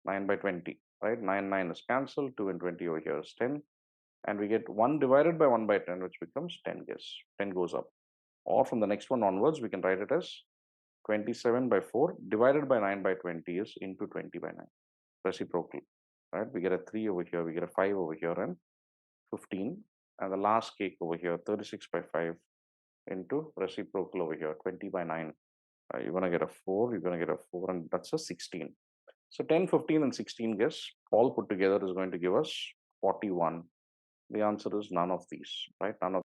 9 by 20. Right? 9 is cancelled. 2 and 20 over here is 10. And we get 1 divided by 1 by 10, which becomes 10 guests. 10 goes up. Or from the next one onwards, we can write it as 27 by 4 divided by 9 by 20 is into 20 by 9. Reciprocal. Right? We get a 3 over here, we get a 5 over here, and 15. And the last cake over here, 36 by 5 into reciprocal over here, 20 by 9. You're going to get a 4, you're going to get a 4, and that's a 16. So 10, 15, and 16 guests all put together is going to give us 41. The answer is none of these, right? None of